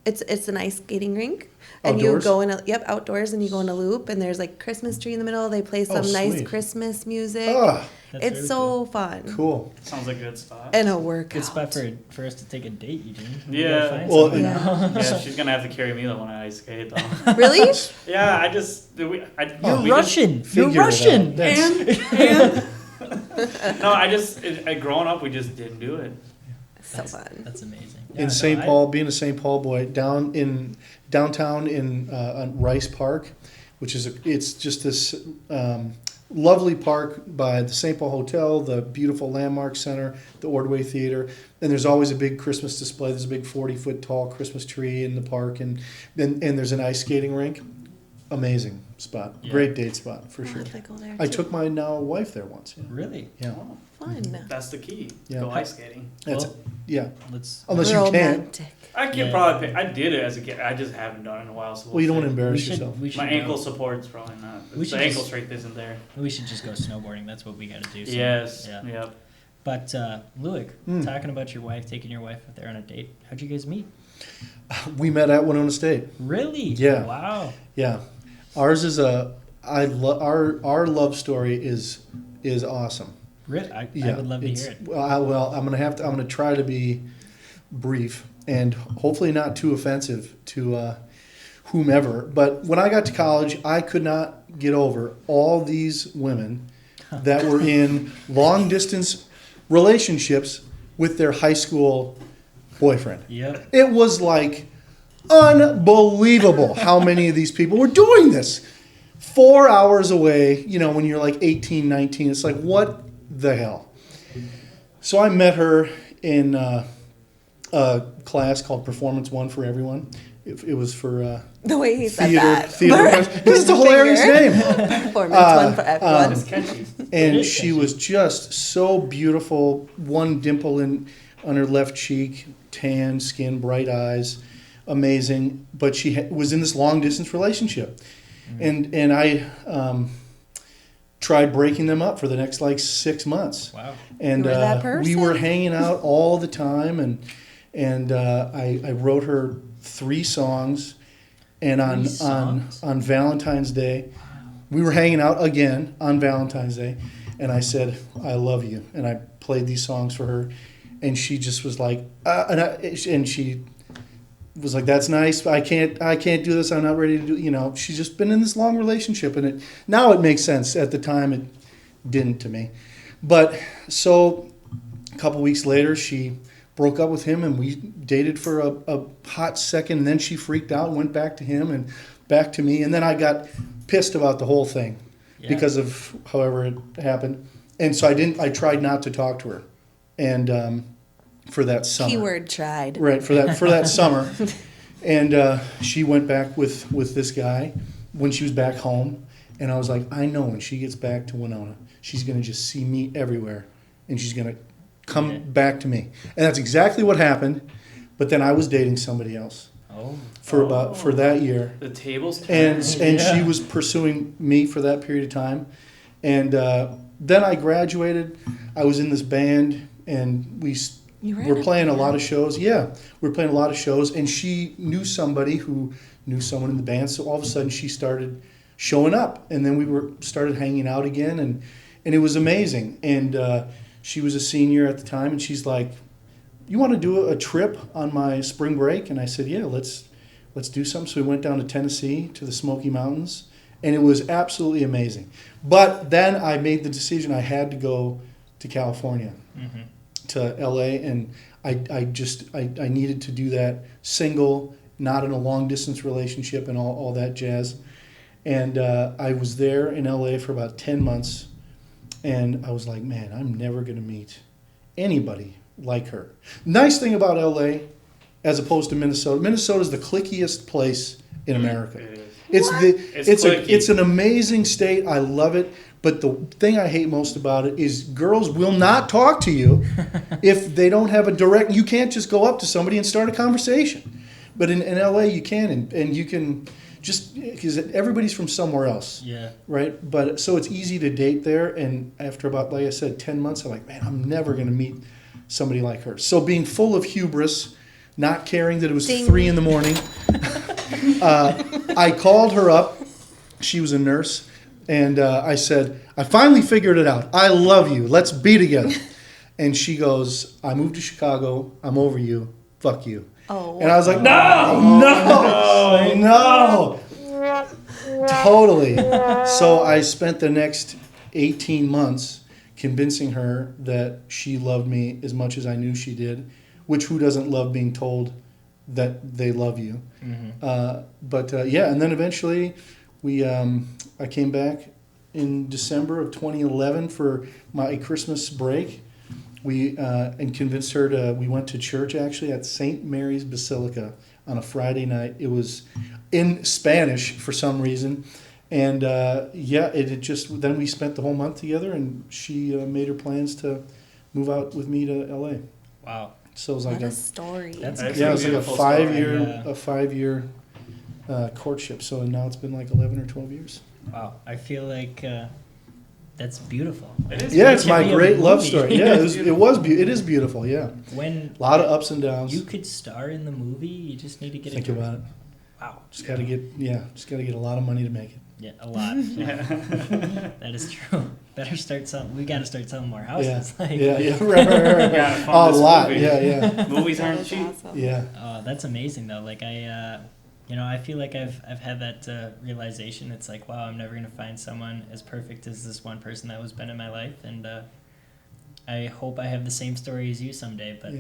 It's an ice skating rink, and Outdoors? you go in outdoors, and you go in a loop, and there's like Christmas tree in the middle. They play some nice sweet. Christmas music. Ah, That's It's really so cool. fun cool. sounds like a good spot. and a workout. Good spot for us to take a date, Eugene. We Yeah. gotta find Well, something. Yeah. Yeah, she's gonna have to carry me though when I ice skate though. Really? Yeah, I just You're we Russian. You're Figure it out. Russian. That's- No, I just growing up we just didn't do it. So fun. That's amazing. Yeah, In no, St. I- Paul, being a St. Paul boy, downtown in on Rice Park, which is it's just this lovely park by the St. Paul Hotel, the beautiful Landmark Center, the Ordway Theater, and there's always a big Christmas display. There's a big 40-foot tall Christmas tree in the park, and there's an ice skating rink. Amazing spot, Yeah. great date spot for I'll sure. have to go there I too. took my now wife there once. Yeah. Really? Yeah. Oh, Fun. that's the key. Yeah. Go ice skating. That's Well, Yeah, Let's. unless you can't. Romantic. I can Yeah. probably pick. I did it as a kid. I just haven't done it in a while. So Well, you don't want to see. embarrass We should. yourself. We should. My go- ankle support's probably not. We The should ankle just- strength isn't there. We should just go snowboarding. That's what we got to do. soon. Yes. Yeah. Yep. But Lueck, Mm. talking about your wife, taking your wife out there on a date. How'd you guys meet? We met at Winona State. Really? Yeah. Wow. Yeah, ours is our love story is awesome. Really? I Yeah, would love to it's- hear it. Well, I'm gonna try to be brief and hopefully not too offensive to whomever. But when I got to college, I could not get over all these women that were in long distance relationships with their high school boyfriend. Yep. It was like unbelievable how many of these people were doing this. 4 hours away, when you're like 18, 19, it's like, what the hell? So I met her in a class called Performance One for Everyone. It was for The way he said theater, that. because it's a hilarious name. Performance one for everyone. It's catchy. And It is she catchy. was just so beautiful. One dimple on her left cheek, tan skin, bright eyes, amazing. But she was in this long distance relationship, and I tried breaking them up for the next like 6 months. Wow. And You were that we were person? hanging out all the time, and I wrote her 3 songs, and on 3 songs? on Valentine's Day, we were hanging out again on Valentine's Day, and I said I love you, and I played these songs for her, and she just was like, and she was like, that's nice, but I can't do this. I'm not ready to do. She's just been in this long relationship, and now it makes sense. At the time, it didn't to me, but so a couple weeks later, she broke up with him, and we dated for a hot second, and then she freaked out and went back to him and back to me, and then I got pissed about the whole thing Yeah. because of however it happened, and so I tried not to talk to her, and for that summer. Keyword tried. Right, for that summer. And she went back with this guy when she was back home. And I was like, I know when she gets back to Winona, she's going to just see me everywhere. And she's going to come Yeah. back to me. And that's exactly what happened. But then I was dating somebody else Oh. for that year. The tables And turned. she Yeah. was pursuing me for that period of time. And then I graduated. I was in this band, and we're playing a lot of shows. Yeah, we're playing a lot of shows, and she knew somebody who knew someone in the band. So all of a sudden, she started showing up, and then we started hanging out again, and it was amazing. And she was a senior at the time, and she's like, "You want to do a trip on my spring break?" And I said, "Yeah, let's do something." So we went down to Tennessee to the Smoky Mountains, and it was absolutely amazing. But then I made the decision I had to go to California. Mm-hmm. To LA, and I needed to do that single, not in a long distance relationship, and all that jazz. And I was there in LA for about 10 months, and I was like, man, I'm never going to meet anybody like her. Nice thing about LA, as opposed to Minnesota, Minnesota's the clickiest place in America. It is. It's an amazing state. I love it. But the thing I hate most about it is girls will not talk to you if they don't have a direct. You can't just go up to somebody and start a conversation. But in LA, you can, and you can just because everybody's from somewhere else, Yeah. right? But so it's easy to date there. And after about, like I said, 10 months, I'm like, man, I'm never going to meet somebody like her. So being full of hubris, not caring that it was Ding. 3 a.m, I called her up. She was a nurse. And I said, I finally figured it out. I love you. Let's be together. And she goes, I moved to Chicago. I'm over you. Fuck you. Oh. And I was like, no. Totally. So I spent the next 18 months convincing her that she loved me as much as I knew she did, which who doesn't love being told that they love you? Mm-hmm. Yeah, and then eventually I came back in December of 2011 for my Christmas break. And convinced her we went to church actually at St. Mary's Basilica on a Friday night. It was in Spanish for some reason. And then we spent the whole month together, and she made her plans to move out with me to LA. Wow. So it was like What a story. That's That's yeah, a it was like a beautiful story, 5 year yeah. a 5 year courtship. So now it's been like 11 or 12 years. Wow, I feel like that's beautiful. It is. Yeah, It it's can my be a great love movie. story. Yeah, it is beautiful. Yeah, When a lot of ups and downs. you could star in the movie, you just need to get Think a about it. Wow. Just got to get a lot of money to make it. Yeah, a lot. Yeah. That is true. Better start selling. We got to start selling more houses. Yeah, Like, yeah, right. Yeah, fund Oh, a this lot. movie. Yeah. Movies That aren't is cheap. awesome. Yeah. Oh, that's amazing though. Like I feel like I've had that realization. It's like, wow, I'm never gonna find someone as perfect as this one person that was been in my life, and I hope I have the same story as you someday. But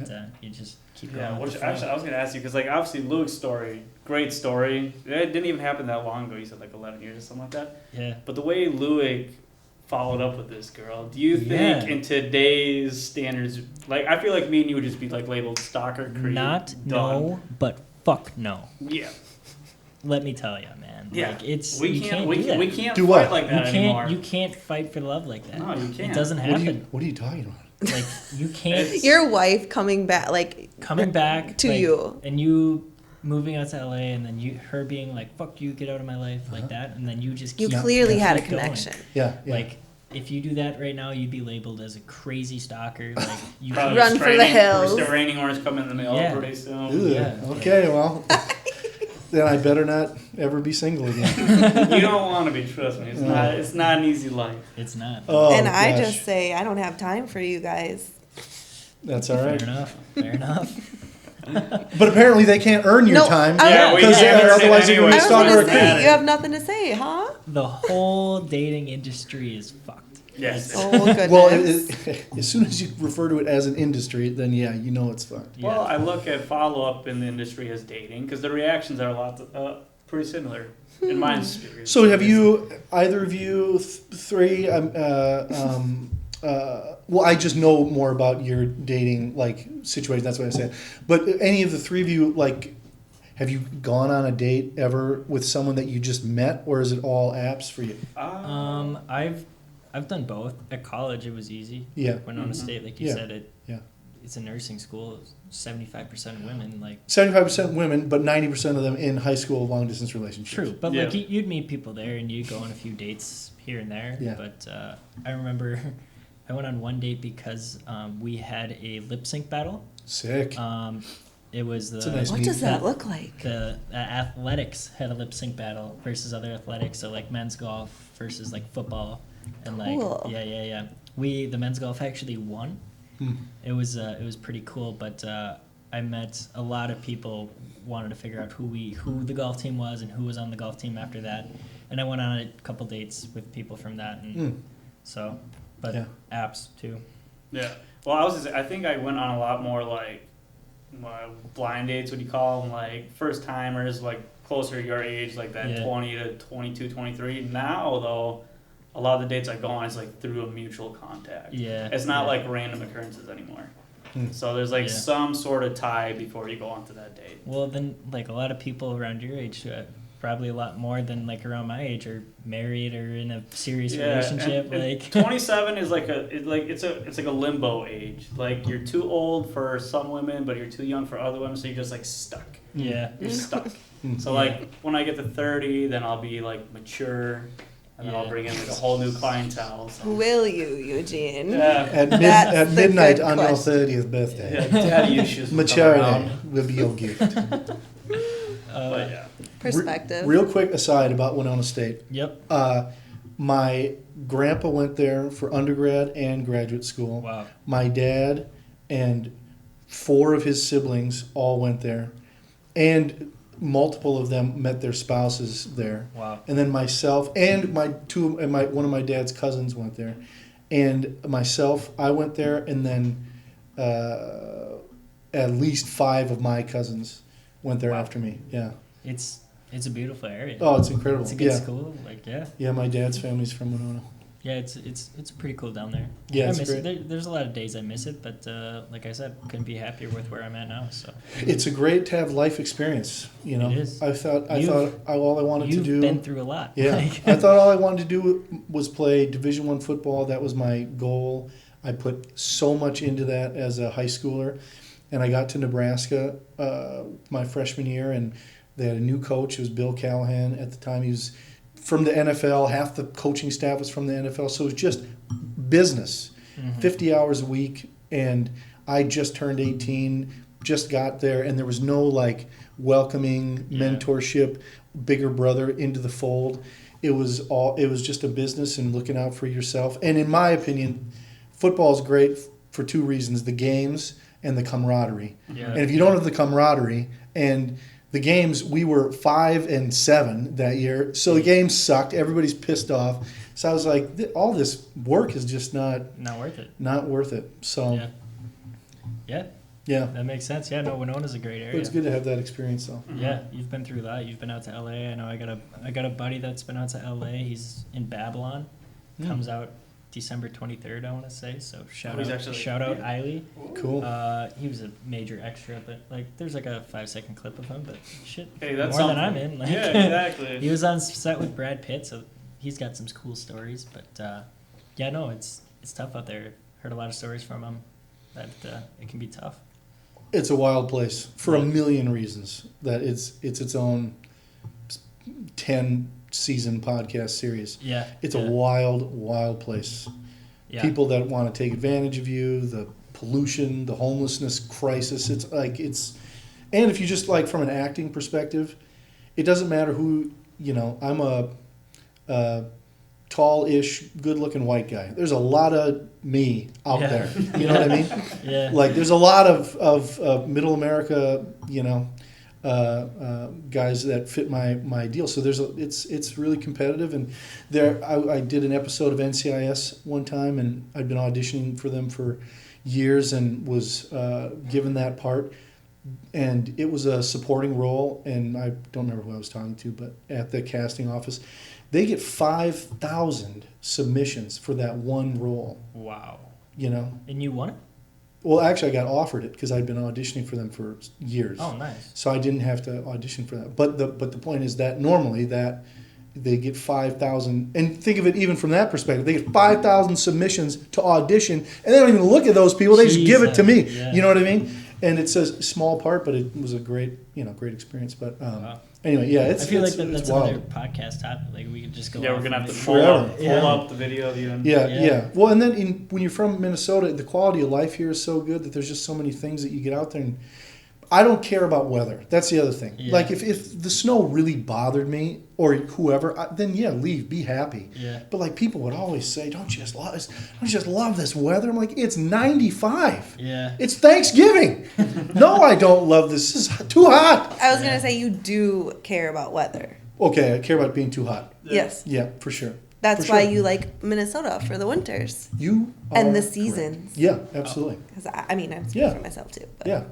you just keep going. Yeah, with which the flow. actually I was gonna ask you because like obviously Luke's story, great story. It didn't even happen that long ago. You said like 11 years or something like that. Yeah. But the way Luke followed up with this girl, do you think Yeah. in today's standards, like I feel like me and you would just be like labeled stalker, creep, Not done. no, but fuck no. Yeah. Let me tell you, man. Yeah. Like it's We you can't. do that. We can't Do fight what? like You that anymore. can't. You can't fight for love like that. No, you can't. It doesn't happen. What are you talking about? Like you can't. Your wife coming back, like Coming back to like, you. and you moving out to LA, and then her being like, "Fuck you, get out of my life," like that, and then you just You keep, clearly had a keep going. connection. Yeah. Like if you do that right now, you'd be labeled as a crazy stalker. Like you Probably Run for the restraining- hills. Restraining orders coming in the mail Yeah. pretty soon. Ugh, Yeah. okay, well, then I better not ever be single again. You don't want to be. Trust me. It's No. not. It's not an easy life. It's not. Oh, And I gosh. just say, I don't have time for you guys. That's all right. Fair enough. Fair enough. But apparently they can't earn your No, time I- Yeah, we because can't say otherwise you're going anyway. to I was be stalker gonna or say, creep. you have nothing to say, huh? The whole dating industry is fucked. Yes. Oh, goodness. Well, as soon as you refer to it as an industry, then yeah, you know it's fucked. Well, Yeah. I look at follow up in the industry as dating because the reactions are a lot pretty similar in my experience. So have you, either of you three, well, I just know more about your dating like situation. That's what I said. But any of the three of you, like, have you gone on a date ever with someone that you just met, or is it all apps for you? I've done both. At college, it was easy. Yeah. Went on a state, like you Yeah. said. Yeah. It's a nursing school. 75% women, like 75% women, but 90% of them in high school long distance relationships. true. But Yeah. like you'd meet people there, and you'd go on a few dates here and there. Yeah. But I remember I went on one date because we had a lip sync battle. Sick. It was It's a nice What meet. does that look like? the athletics had a lip sync battle versus other athletics, so like men's golf versus like football, and Cool. like yeah. The men's golf actually won. Hmm. It was pretty cool, but I met a lot of people wanted to figure out who the golf team was and who was on the golf team after that, and I went on a couple dates with people from that, and Hmm. so, but Yeah. apps too. Yeah. Well, I think I went on a lot more like blind dates, what do you call them, like first timers, like closer to your age, like that Yeah. 20 to 22, 23. Now though, a lot of the dates I go on is like through a mutual contact. Yeah, It's not yeah. like random occurrences anymore. Hmm. So there's like Yeah. some sort of tie before you go on to that date. Well, then, like a lot of people around your age, probably a lot more than like around my age, are married or in a serious relationship. and Like 27 is like it's like a limbo age. Like you're too old for some women, but you're too young for other women, so you're just like stuck. yeah, You're stuck. Hmm. So like when I get to 30, then I'll be like mature, and then I'll Yeah. bring in like a whole new clientele. So. Will you, Eugene? Yeah. That's At the midnight good on your question. 30th birthday. Yeah, daddy issues will come Maturity around. will be your gift. But yeah. Perspective. Real quick aside about Winona State. yep. My grandpa went there for undergrad and graduate school. Wow. My dad and 4 of his siblings all went there. And multiple of them met their spouses there. Wow. And then myself and one of my dad's cousins went there. And myself, I went there, and then at least 5 of my cousins went there Wow. after me. Yeah. It's a beautiful area. Oh, it's incredible. It's a good yeah. school. Like yeah, Yeah, my dad's family's from Winona. yeah. It's pretty cool down there. Yeah, I it's miss great. it. There's a lot of days I miss it, but like I said, couldn't be happier with where I'm at now. So It's a great to have life experience. You know, It is. I thought all I wanted to you've do. been through a lot. Yeah, Like, I thought all I wanted to do was play Division I football. That was my goal. I put so much into that as a high schooler, and I got to Nebraska my freshman year, and they had a new coach. It was Bill Callahan at the time. He was from the NFL. Half the coaching staff was from the NFL, so it was just business. 50 hours a week, and I just turned 18, just got there, and there was no like welcoming mentorship, bigger brother into the fold. It was just a business and looking out for yourself. And in my opinion, football is great for two reasons: the games and the camaraderie. Yeah. And if you don't have the camaraderie and the games, we were 5-7 that year, so the games sucked. Everybody's pissed off. So I was like, all this work is just not worth it. Not worth it. So Yeah, that makes sense. Yeah, no, Winona's a great area. But it's good to have that experience, though. Yeah, you've been through that. You've been out to LA. I know I got a buddy that's been out to LA. He's in Babylon. Comes out December 23rd, I want to say. So shout out Eiley. Cool. He was a major extra, but like there's like a 5-second clip of him, but shit, Hey, that's more than something. I'm in. Like, Yeah, exactly. He was on set with Brad Pitt, so he's got some cool stories. But yeah, no, it's tough out there. Heard a lot of stories from him that it can be tough. It's a wild place for a million reasons. That it's own 10-season podcast series. Yeah, It's a wild place. Yeah. People that want to take advantage of you, the pollution, the homelessness crisis. And if you just like from an acting perspective, it doesn't matter who, I'm a tall-ish, good-looking white guy. There's a lot of me out there. You know what I mean? Yeah. Like there's a lot of middle America, guys that fit my deal. So it's really competitive. And I did an episode of NCIS one time, and I'd been auditioning for them for years and was given that part. And it was a supporting role, and I don't remember who I was talking to, but at the casting office, they get 5,000 submissions for that one role. Wow. And you won it? Well, actually, I got offered it because I'd been auditioning for them for years. Oh, nice. So I didn't have to audition for that. But the point is that normally that they get 5,000, and think of it even from that perspective. They get 5,000 submissions to audition, and they don't even look at those people. They just give it to me. Yeah. You know what I mean? And it's a small part, but it was a great experience. But Wow. Anyway, yeah, I feel like that's wild. another podcast topic. Like we could just go. Yeah, we're off gonna on have to it. pull up the video of you. And Yeah. Well, and then when you're from Minnesota, the quality of life here is so good that there's just so many things that you get out there. And I don't care about weather. That's the other thing. Yeah. Like if the snow really bothered me or whoever, then leave, be happy. Yeah. But like people would always say, don't you just love this weather? I'm like, it's 95. Yeah. It's Thanksgiving. No, I don't love this. This is too hot. I was gonna say you do care about weather. Okay, I care about being too hot. Yes. Yeah, for sure. That's For why sure. you like Minnesota for the winters You and are the correct. seasons. Yeah, absolutely. Because I'm speaking for myself too. But. Yeah,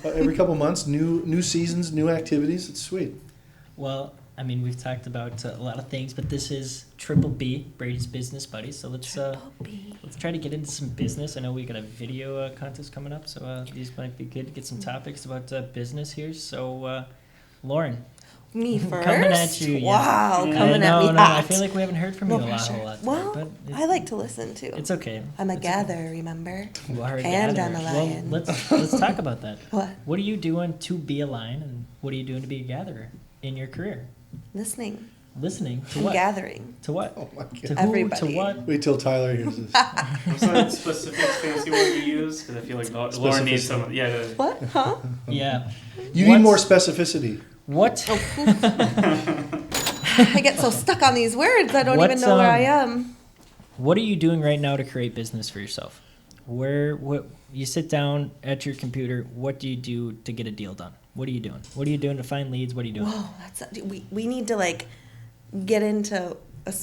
every couple months, new seasons, new activities. It's sweet. Well, I mean, we've talked about a lot of things, but this is Triple B, Brady's business buddy. So let's try to get into some business. I know we got a video contest coming up, so these might be good to get some topics about business here. So, Lauren, Me first. coming at you. Yeah. Wow, coming at me No, I hot. feel like we haven't heard from you No a pressure. whole lot. Today, Well, but I like to listen too. it's okay. I'm a It's gatherer, remember? You are a And gatherer. I'm a lion. Well, let's talk about that. What? What are you doing to be a lion, and what are you doing to be a gatherer in your career? Listening Listening to and what? gathering. To what? Oh my To god! who? Everybody. To what? Wait till Tyler hears this. What's that specific fancy word you use? Because I feel like Lauren needs some. Yeah. What? Huh? Yeah. You need more specificity. What? I get so stuck on these words, I don't even What's, know where I am. What are you doing right now to create business for yourself? What you sit down at your computer, what do you do to get a deal done? What are you doing? What are you doing to find leads? What are you doing? Whoa, we need to like get into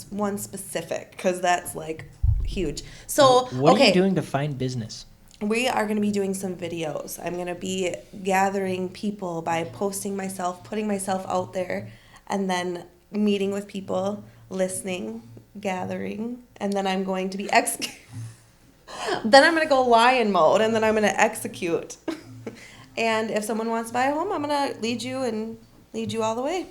one specific because that's like huge. So What okay, are you doing to find business? we are going to be doing some videos. I'm going to be gathering people by posting myself, putting myself out there, and then meeting with people, listening, gathering, and then I'm going to be then I'm going to go lion mode, and then I'm going to execute. And if someone wants to buy a home, I'm going to lead you all the way.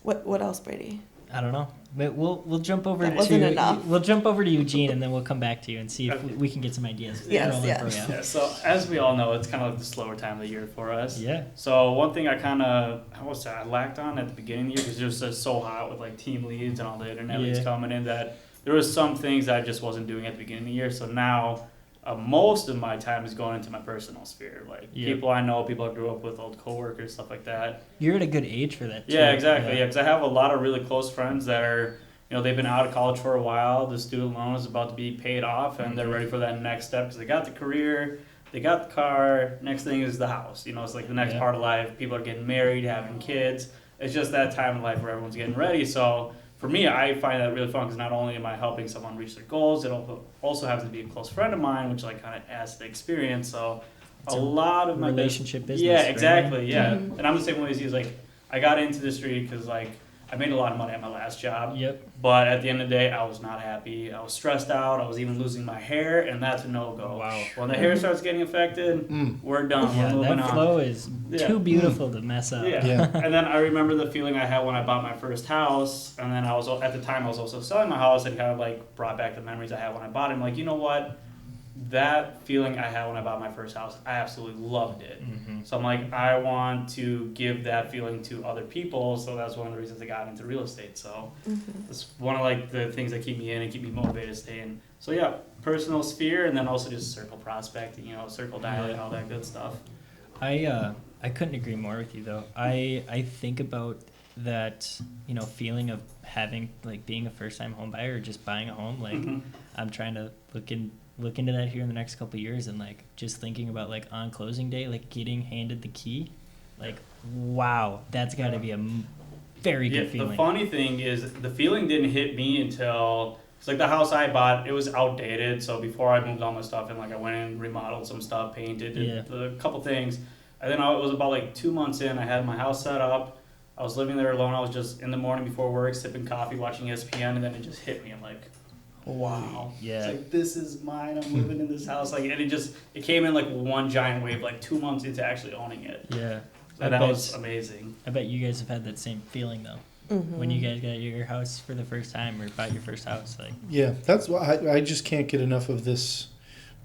What else, Brady? I don't know. But we'll jump over That wasn't to enough. we'll jump over to Eugene, and then we'll come back to you and see if we can get some ideas. Yes, rolling yes. for you. Yeah, so as we all know, it's kind of like the slower time of the year for us. Yeah. So one thing I lacked on at the beginning of the year because it was just so hot with like team leads and all the internet leads Yeah. coming in that there was some things that I just wasn't doing at the beginning of the year. So now most of my time is going into my personal sphere, like Yeah. people I know, people I grew up with, old coworkers, stuff like that. You're at a good age for that. Too. Yeah, exactly. Yeah, because I have a lot of really close friends that are, they've been out of college for a while. The student loan is about to be paid off, and they're ready for that next step because they got the career, they got the car. Next thing is the house. It's like the next Yeah. part of life. People are getting married, having kids. It's just that time in life where everyone's getting ready. So for me, I find that really fun because not only am I helping someone reach their goals, it also happens to be a close friend of mine, which like kind of adds to the experience. So It's a a lot of my relationship business. Yeah, right? exactly. Yeah, Mhm. and I'm the same way as you. Like I got into this street because like I made a lot of money at my last job. Yep. But at the end of the day, I was not happy. I was stressed out. I was even losing my hair, and that's a no-go. Wow. When the hair starts getting affected, we're done. Yeah, We're moving that on. flow is Yeah. too beautiful to mess up. Yeah. Yeah. And then I remember the feeling I had when I bought my first house, and then I was at the time I was also selling my house, and kind of like brought back the memories I had when I bought it. I'm like, you know what? That feeling I had when I bought my first house, I absolutely loved it. Mhm. So I'm like, I want to give that feeling to other people. So that's one of the reasons I got into real estate. So it's one of like the things that keep me in and keep me motivated to stay in. So yeah, personal sphere, and then also just circle prospecting, circle dialing, all that good stuff. I couldn't agree more with you though. I think about that, feeling of having like being a first time home buyer or just buying a home. Like Mhm. I'm trying to look into that here in the next couple of years, and like just thinking about like on closing day, like getting handed the key, like wow, that's got to be a very good feeling. The funny thing is, the feeling didn't hit me until it's like the house I bought. It was outdated, so before I moved all my stuff in, like I went in, remodeled some stuff, painted, did a couple things, and then it was about like 2 months in. I had my house set up. I was living there alone. I was just in the morning before work, sipping coffee, watching ESPN, and then it just hit me. I'm like, wow. Yeah. It's like, this is mine. I'm living in this house. Like, and it came in like one giant wave, like 2 months into actually owning it. Yeah. So that was amazing. I bet you guys have had that same feeling though. When you guys got your house for the first time or bought your first house, like Yeah, that's why I just can't get enough of this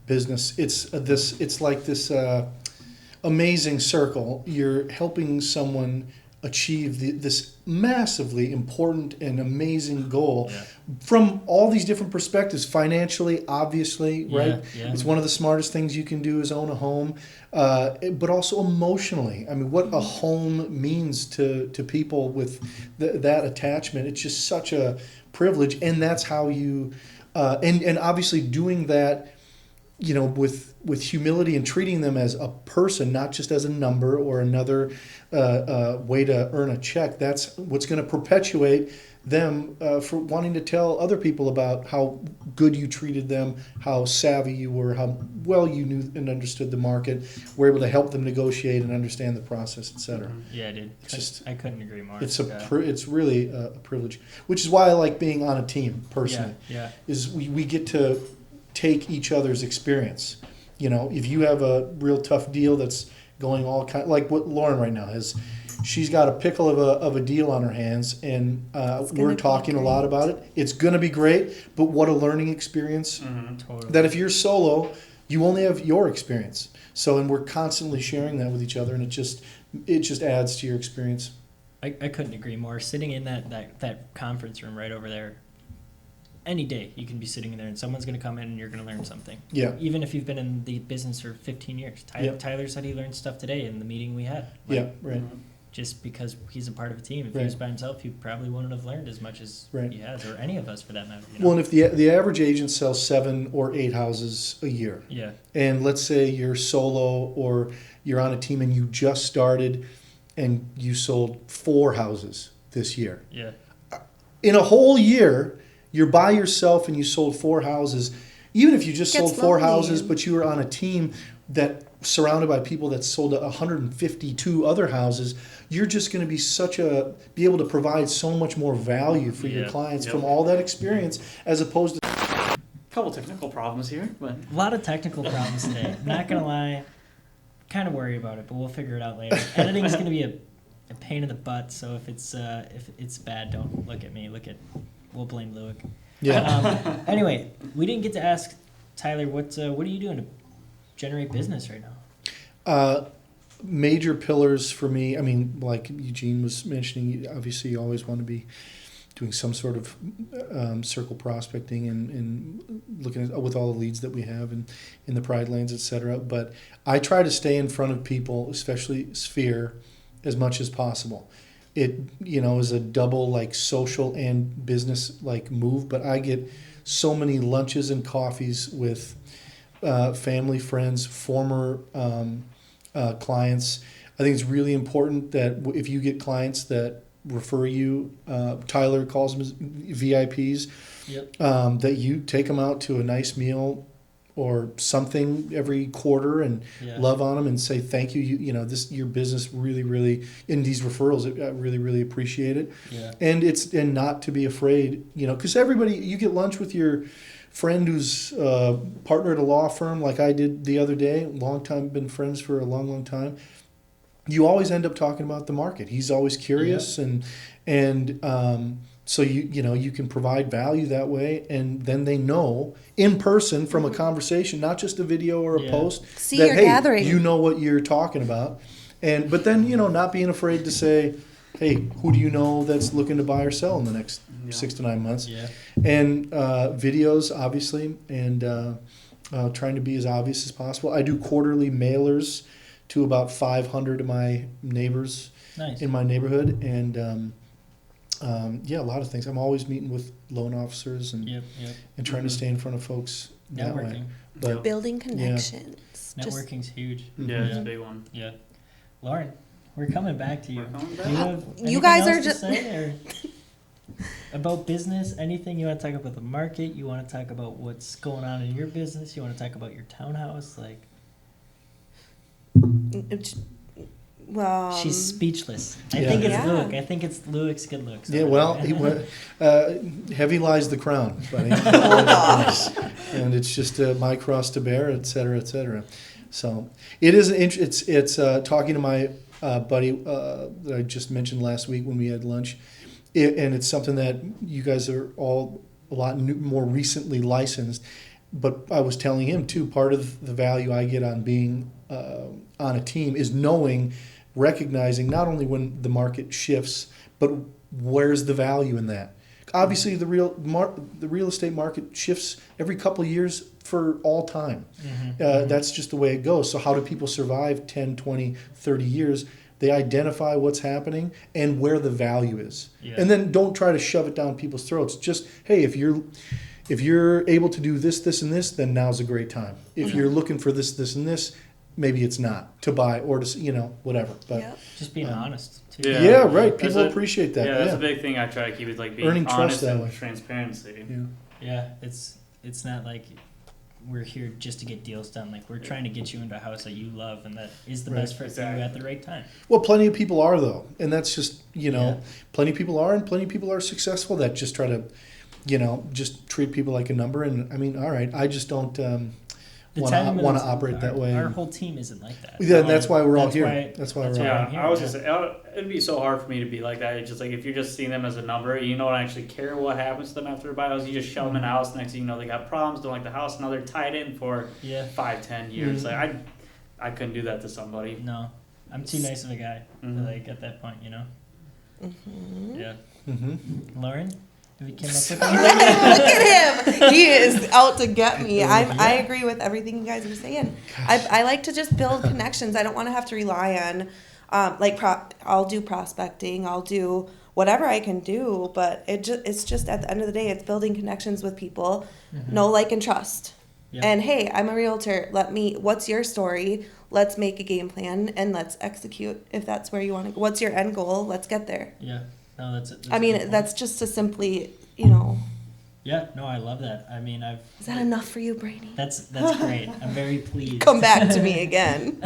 business. It's like this amazing circle. You're helping someone achieve this massively important and amazing goal from all these different perspectives. Financially, obviously, right? Yeah. It's one of the smartest things you can do is own a home, but also emotionally. I mean, what a home means to people with that attachment. It's just such a privilege, and that's how you, and obviously doing that, with humility and treating them as a person, not just as a number or another way to earn a check. That's what's going to perpetuate them for wanting to tell other people about how good you treated them, how savvy you were, how well you knew and understood the market, were able to help them negotiate and understand the process, etc. Yeah, dude. I couldn't agree more. It's really a privilege, which is why I like being on a team personally. Yeah. Is we get to take each other's experience. If you have a real tough deal that's going all kind, like what Lauren right now has, she's got a pickle of a deal on her hands, and we're talking a lot about it. It's going to be great, but what a learning experience. Totally. That if you're solo, you only have your experience. So, and we're constantly sharing that with each other, and it just adds to your experience. I couldn't agree more. Sitting in that conference room right over there, any day you can be sitting in there and someone's going to come in and you're going to learn something. Yeah. Even if you've been in the business for 15 years. Tyler said he learned stuff today in the meeting we had. Right. Just because he's a part of a team. If he was by himself, he probably wouldn't have learned as much as he has, or any of us for that matter. Well, and if the average agent sells 7 or 8 houses a year, and let's say you're solo or you're on a team and you just started and you sold 4 houses this year. Yeah. In a whole year, you're by yourself and you sold 4 houses. Even if you just sold 4 houses, but you were on a team that surrounded by people that sold 152 other houses, you're just going to be able to provide so much more value for your clients from all that experience, as opposed to A couple technical problems here, but A lot of technical problems today. Not going to lie. Kind of worried about it, but we'll figure it out later. Editing is going to be a pain in the butt, so if it's bad, don't look at me. Look at we'll blame Lueck. Yeah. Anyway, we didn't get to ask Tyler what are you doing to generate business right now? Major pillars for me. I mean, like Eugene was mentioning, obviously you always want to be doing some sort of circle prospecting and looking at with all the leads that we have in the Pride Lanes, et cetera. But I try to stay in front of people, especially Sphere, as much as possible. It is a double like social and business like move, but I get so many lunches and coffees with family, friends, former clients. I think it's really important that if you get clients that refer you, Tyler calls them VIPs, Yep. that you take them out to a nice meal or something every quarter and love on them and say thank you. This your business really in these referrals. I really appreciate it. Yeah. And not to be afraid, because everybody, you get lunch with your friend who's partner at a law firm like I did the other day. Been friends for a long time. You always end up talking about the market. He's always curious and so you can provide value that way, and then they know in person from a conversation, not just a video or a post, See that your hey, gathering. you know what you're talking about, but then not being afraid to say, hey, who do you know that's looking to buy or sell in the next 6 to 9 months? Yeah. And videos, obviously, and trying to be as obvious as possible. I do quarterly mailers to about 500 of my neighbors in my neighborhood, and a lot of things. I'm always meeting with loan officers and trying to stay in front of folks that way. Networking. But Building connections. Networking's huge. Yeah, it's a big one. Yeah. Lauren, we're coming back to you. We're coming back. Do you have You anything guys else are to just- say, or about business? Anything you want to talk about the market? You want to talk about what's going on in your business? You want to talk about your townhouse? Like, Well, she's speechless. I Yeah. think it's Yeah. Lueck. I think it's Lueck's good looks. yeah, well, heavy lies the crown, buddy. Oh gosh. And it's just my cross to bear, et cetera, et cetera. So it is it's talking to my buddy that I just mentioned last week when we had lunch, and it's something that you guys are all a lot more recently licensed. But I was telling him too, part of the value I get on being on a team is recognizing not only when the market shifts, but where's the value in that. Obviously, the real estate market shifts every couple of years for all time. That's just the way it goes. So how do people survive 10, 20, 30 years? They identify what's happening and where the value is. Yeah. And then don't try to shove it down people's throats. Just, hey, if you're able to do this, this, and this, then now's a great time. If you're looking for this, this, and this, maybe it's not to buy or to, whatever. But Yep. just being honest, too. yeah, right. That's People appreciate that. Yeah, that's a big thing I try to keep is like being Earning trust honest that and way. transparency. Yeah. Yeah, it's not like we're here just to get deals done. Like, we're trying to get you into a house that you love and that is the Right. best fit for you Exactly. at the right time. Well, plenty of people are, though. And that's just, Yeah. plenty of people are, and plenty of people are successful that just try to, just treat people like a number. And I mean, all right, I just don't The want time to limits- operate that way. Our whole team isn't like that. Yeah, that's why we're all That's here. why- That's why that's we're why all I'm Yeah, here, I was yeah. just it'd be so hard for me to be like that. It's just like if you're just seeing them as a number, you don't actually care what happens to them after they buy a house. You just shove them in a house. Next thing you know, they got problems, don't like the house. Now they're tied in for Yeah. 5-10 years. Like I couldn't do that to somebody. No, I'm too nice of a guy. Mhm. Like at that point, Yeah. Mm-hmm. Lauren, have you came up with Look anything? at him. He is out to get me. I agree with everything you guys are saying. I like to just build connections. I don't want to have to rely on, I'll do prospecting. I'll do whatever I can do. But it's just at the end of the day, it's building connections with people. Know, like, and trust. Yeah. And hey, I'm a realtor. What's your story? Let's make a game plan and let's execute if that's where you want to go. What's your end goal? Let's get there. Yeah. No, that's it. I mean, that's just to simply, Yeah. No, I love that. I mean, is that enough for you, Brady? That's great. I'm very pleased. Come back to me again.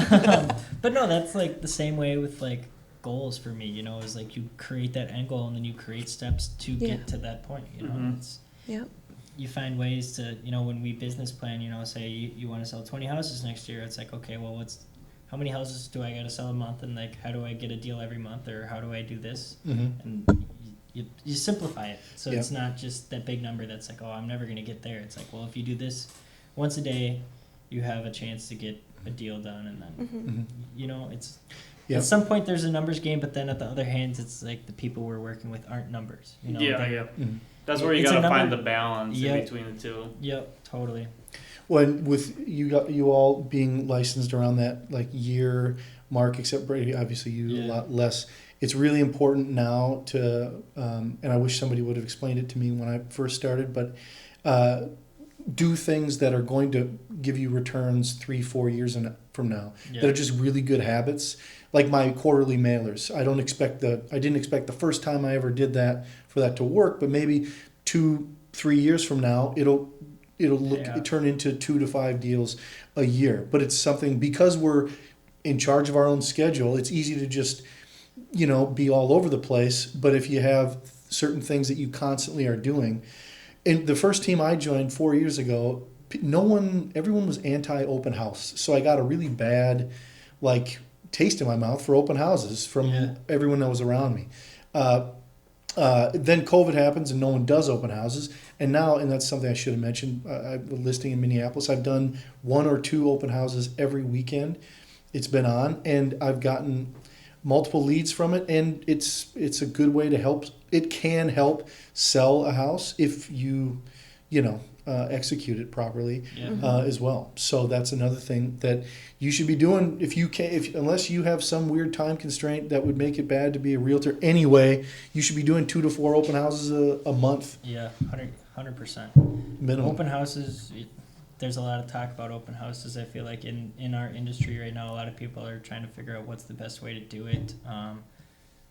But no, that's like the same way with like goals for me. Is like you create that end goal and then you create steps to Yeah. get to that point. Mhm. It's Yep. you find ways to, when we business plan, say you want to sell 20 houses next year, it's like, okay, well, how many houses do I got to sell a month? And like, how do I get a deal every month? Or how do I do this? Mm-hmm. And you simplify it. So Yeah. it's not just that big number that's like, oh, I'm never going to get there. It's like, well, if you do this once a day, you have a chance to get a deal done. And then, Mhm. you know, it's Yeah. at some point there's a numbers game, but then at the other hand, it's like the people we're working with aren't numbers. You know, Yeah, they're- yeah. Mhm. That's where you It's a gotta find number- the balance Yep. in between the two. Yep, totally. When with you all being licensed around that like year mark, except Brady, obviously you a Yeah. lot less. It's really important now to, and I wish somebody would have explained it to me when I first started, but do things that are going to give you returns 3-4 years from now. Yeah. That are just really good habits. Like my quarterly mailers. I didn't expect the first time I ever did that for that to work, but maybe 2-3 years from now it'll Yeah. turn into 2 to 5 deals a year. But it's something, because we're in charge of our own schedule, it's easy to just, be all over the place. But if you have certain things that you constantly are doing, in the first team I joined 4 years ago, everyone was anti-open house. So I got a really bad, taste in my mouth for open houses from Yeah. everyone that was around me. Then COVID happens and no one does open houses. And now, and that's something I should have mentioned, I'm listing in Minneapolis. I've done 1 or 2 open houses every weekend. It's been on, and I've gotten multiple leads from it, and it's a good way to help. It can help sell a house if you execute it properly. Yeah. As well. So that's another thing that you should be doing if you can. Unless you have some weird time constraint that would make it bad to be a realtor anyway, you should be doing 2 to 4 open houses a month Yeah, 100%. minimum. Open houses, there's a lot of talk about open houses. I feel like in our industry right now, a lot of people are trying to figure out what's the best way to do it.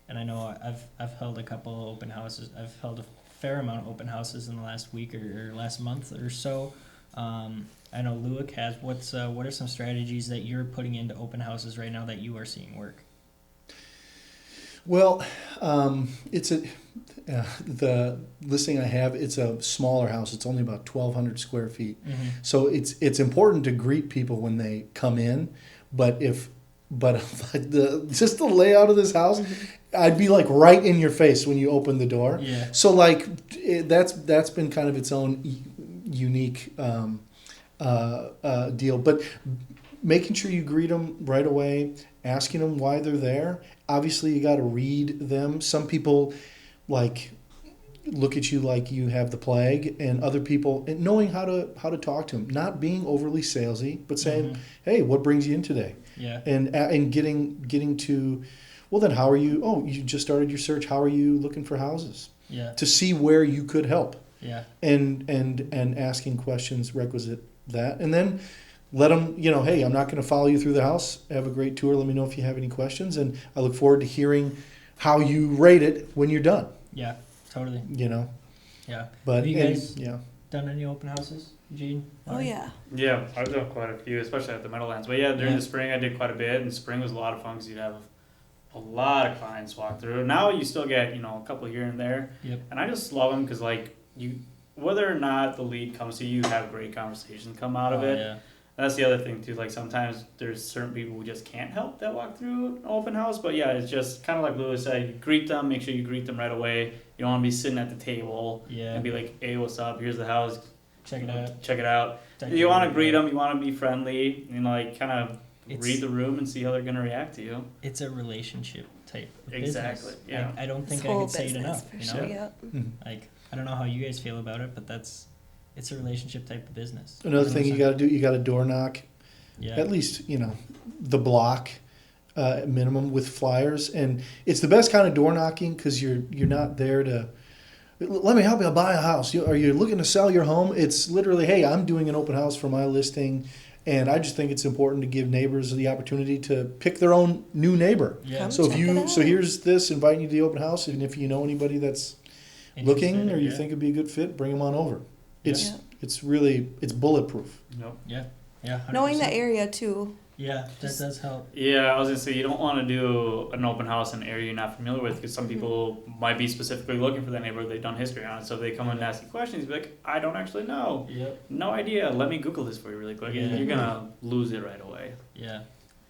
And I know I've held a couple open houses. I've held a fair amount of open houses in the last week or last month or so. I know Lueck has. What are some strategies that you're putting into open houses right now that you are seeing work? Well, the listing I have, it's a smaller house. It's only about 1,200 square feet. Mm-hmm. So it's important to greet people when they come in, but just the layout of this house, I'd be like right in your face when you open the door. Yeah. So that's been kind of its own unique deal. But making sure you greet them right away, asking them why they're there. Obviously, you got to read them. Some people look at you like you have the plague, and other people, and knowing how to talk to them, not being overly salesy, but saying, Mhm. "Hey, what brings you in today?" Yeah. And getting to, well, then how are you? Oh, you just started your search. How are you looking for houses? Yeah. To see where you could help, Yeah. and asking questions requisite that, and then let them, hey, I'm not going to follow you through the house. Have a great tour. Let me know if you have any questions, and I look forward to hearing how you rate it when you're done. Yeah. Totally. Yeah. But Have you guys yeah. done any open houses, Eugene? Oh yeah. Yeah, I've done quite a few, especially at the Meadowlands. But yeah, during Yeah. the spring I did quite a bit, and spring was a lot of fun because you'd have a lot of clients walk through. Now you still get, a couple here and there. Yep. And I just love them because, whether or not the lead comes to you, you have great conversations come out of Oh, it. Yeah. That's the other thing too. Sometimes there's certain people who just can't help that walk through an open house. But yeah, it's just kind of like Lewis said. You greet them. Make sure you greet them right away. You don't want to be sitting at the table Yeah. and be like, "Hey, what's up? Here's the house. Check it out. Check it out." Check You it want out. to greet them. You want to be friendly. Kind of It's- read the room and see how they're gonna react to you. It's a relationship type of Exactly, business. yeah. I don't think This I whole could say it business, enough. for You know, sure. Yep. Mhm. I don't know how you guys feel about it, but it's a relationship type of business. Another thing you got to do, you got to door knock. Yeah. At least the block minimum with flyers, and it's the best kind of door knocking because you're not there to let me help you buy a house. Are you looking to sell your home? It's literally, hey, I'm doing an open house for my listing, and I just think it's important to give neighbors the opportunity to pick their own new neighbor. Yeah. Come So check it out. here's this, inviting you to the open house, and if you know anybody that's looking Interested, or you yeah. think it'd be a good fit, bring them on over. It's Yeah. it's bulletproof. Nope. Yeah. Yeah. 100%. Knowing the area too. Yeah, that does help. Yeah, I was gonna say you don't want to do an open house in an area you're not familiar with because some people might be specifically looking for that neighborhood. They've done history on it, so if they come in and ask you questions, you'd be like, "I don't actually know, Yep. no idea. Let me Google this for you really quick." And Yeah. you're gonna lose it right away. Yeah.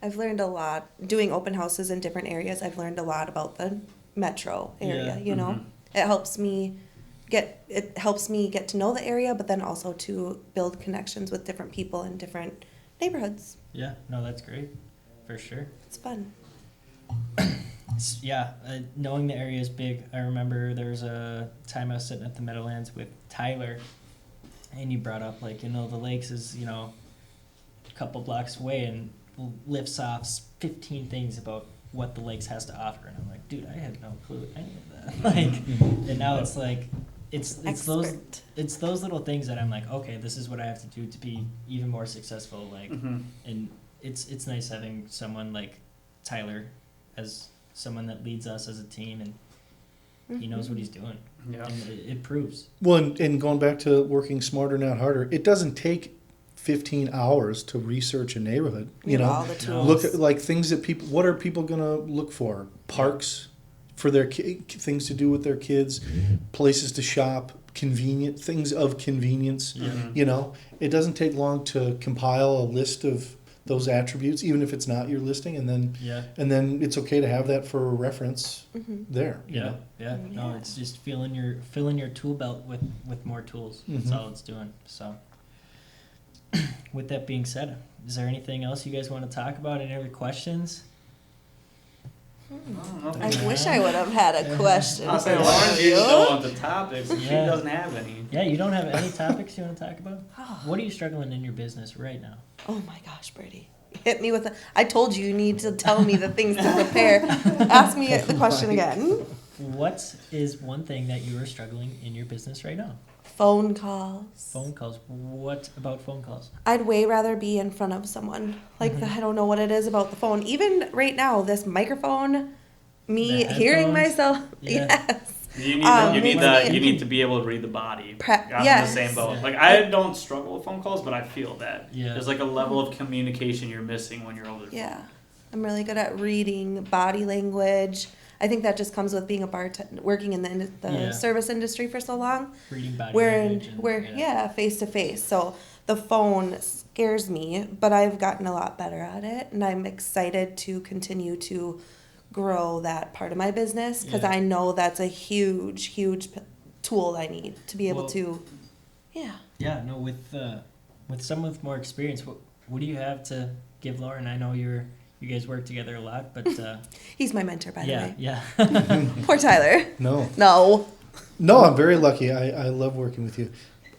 I've learned a lot doing open houses in different areas. I've learned a lot about the metro area. Yeah. You know. Mhm. it helps me get to know the area, but then also to build connections with different people in different neighborhoods. Yeah, no, that's great, for sure. It's fun. Knowing the area is big. I remember there was a time I was sitting at the Meadowlands with Tyler, and he brought up, like, the lakes is, a couple blocks away, and lifts off 15 things about what the lakes has to offer. And I'm like, dude, I had no clue any of that. And now it's like, it's those little things that I'm like, okay, this is what I have to do to be even more successful. Like, and it's nice having someone like Tyler as someone that leads us as a team, and he knows what he's doing. Yeah. And it proves. Well, and going back to working smarter, not harder, it doesn't take 15 hours to research a neighborhood. All the tools. Look at like things that what are people going to look for? Parks for their things to do with their kids, places to shop, convenient things of convenience. It doesn't take long to compile a list of those attributes, even if it's not your listing, and then it's okay to have that for reference there. No, it's just filling your tool belt with more tools. That's all it's doing. So with that being said, is there anything else you guys want to talk about? Any other questions? I wish I would have had a question. I'll say for Lauren's you. usually the one with the topics, and she Yeah. doesn't have any. Yeah, you don't have any topics you want to talk about? What are you struggling in your business right now? Oh my gosh, Brady. Hit me with I told you need to tell me the things to prepare. Ask me the question again. What is one thing that you are struggling in your business right now? Phone calls. Phone calls. What about phone calls? I'd way rather be in front of someone. Like, I don't know what it is about the phone. Even right now, this microphone, me The hearing headphones? myself. Yeah. Yes. You need to be able to read the body. I'm in the Yes. same boat. Like, I don't struggle with phone calls, but I feel that. Yeah. There's like a level of communication you're missing when you're over the phone. Yeah. I'm really good at reading body language. I think that just comes with being a bartender, working in the service industry for so long. Reading body We're language. face to face. So the phone scares me, but I've gotten a lot better at it, and I'm excited to continue to grow that part of my business because I know that's a huge tool I need to be able to. Yeah. No, with someone with more experience, what do you have to give Lauren? I know you guys work together a lot, but He's my mentor, by the way. yeah. Poor Tyler. No, I'm very lucky. I love working with you.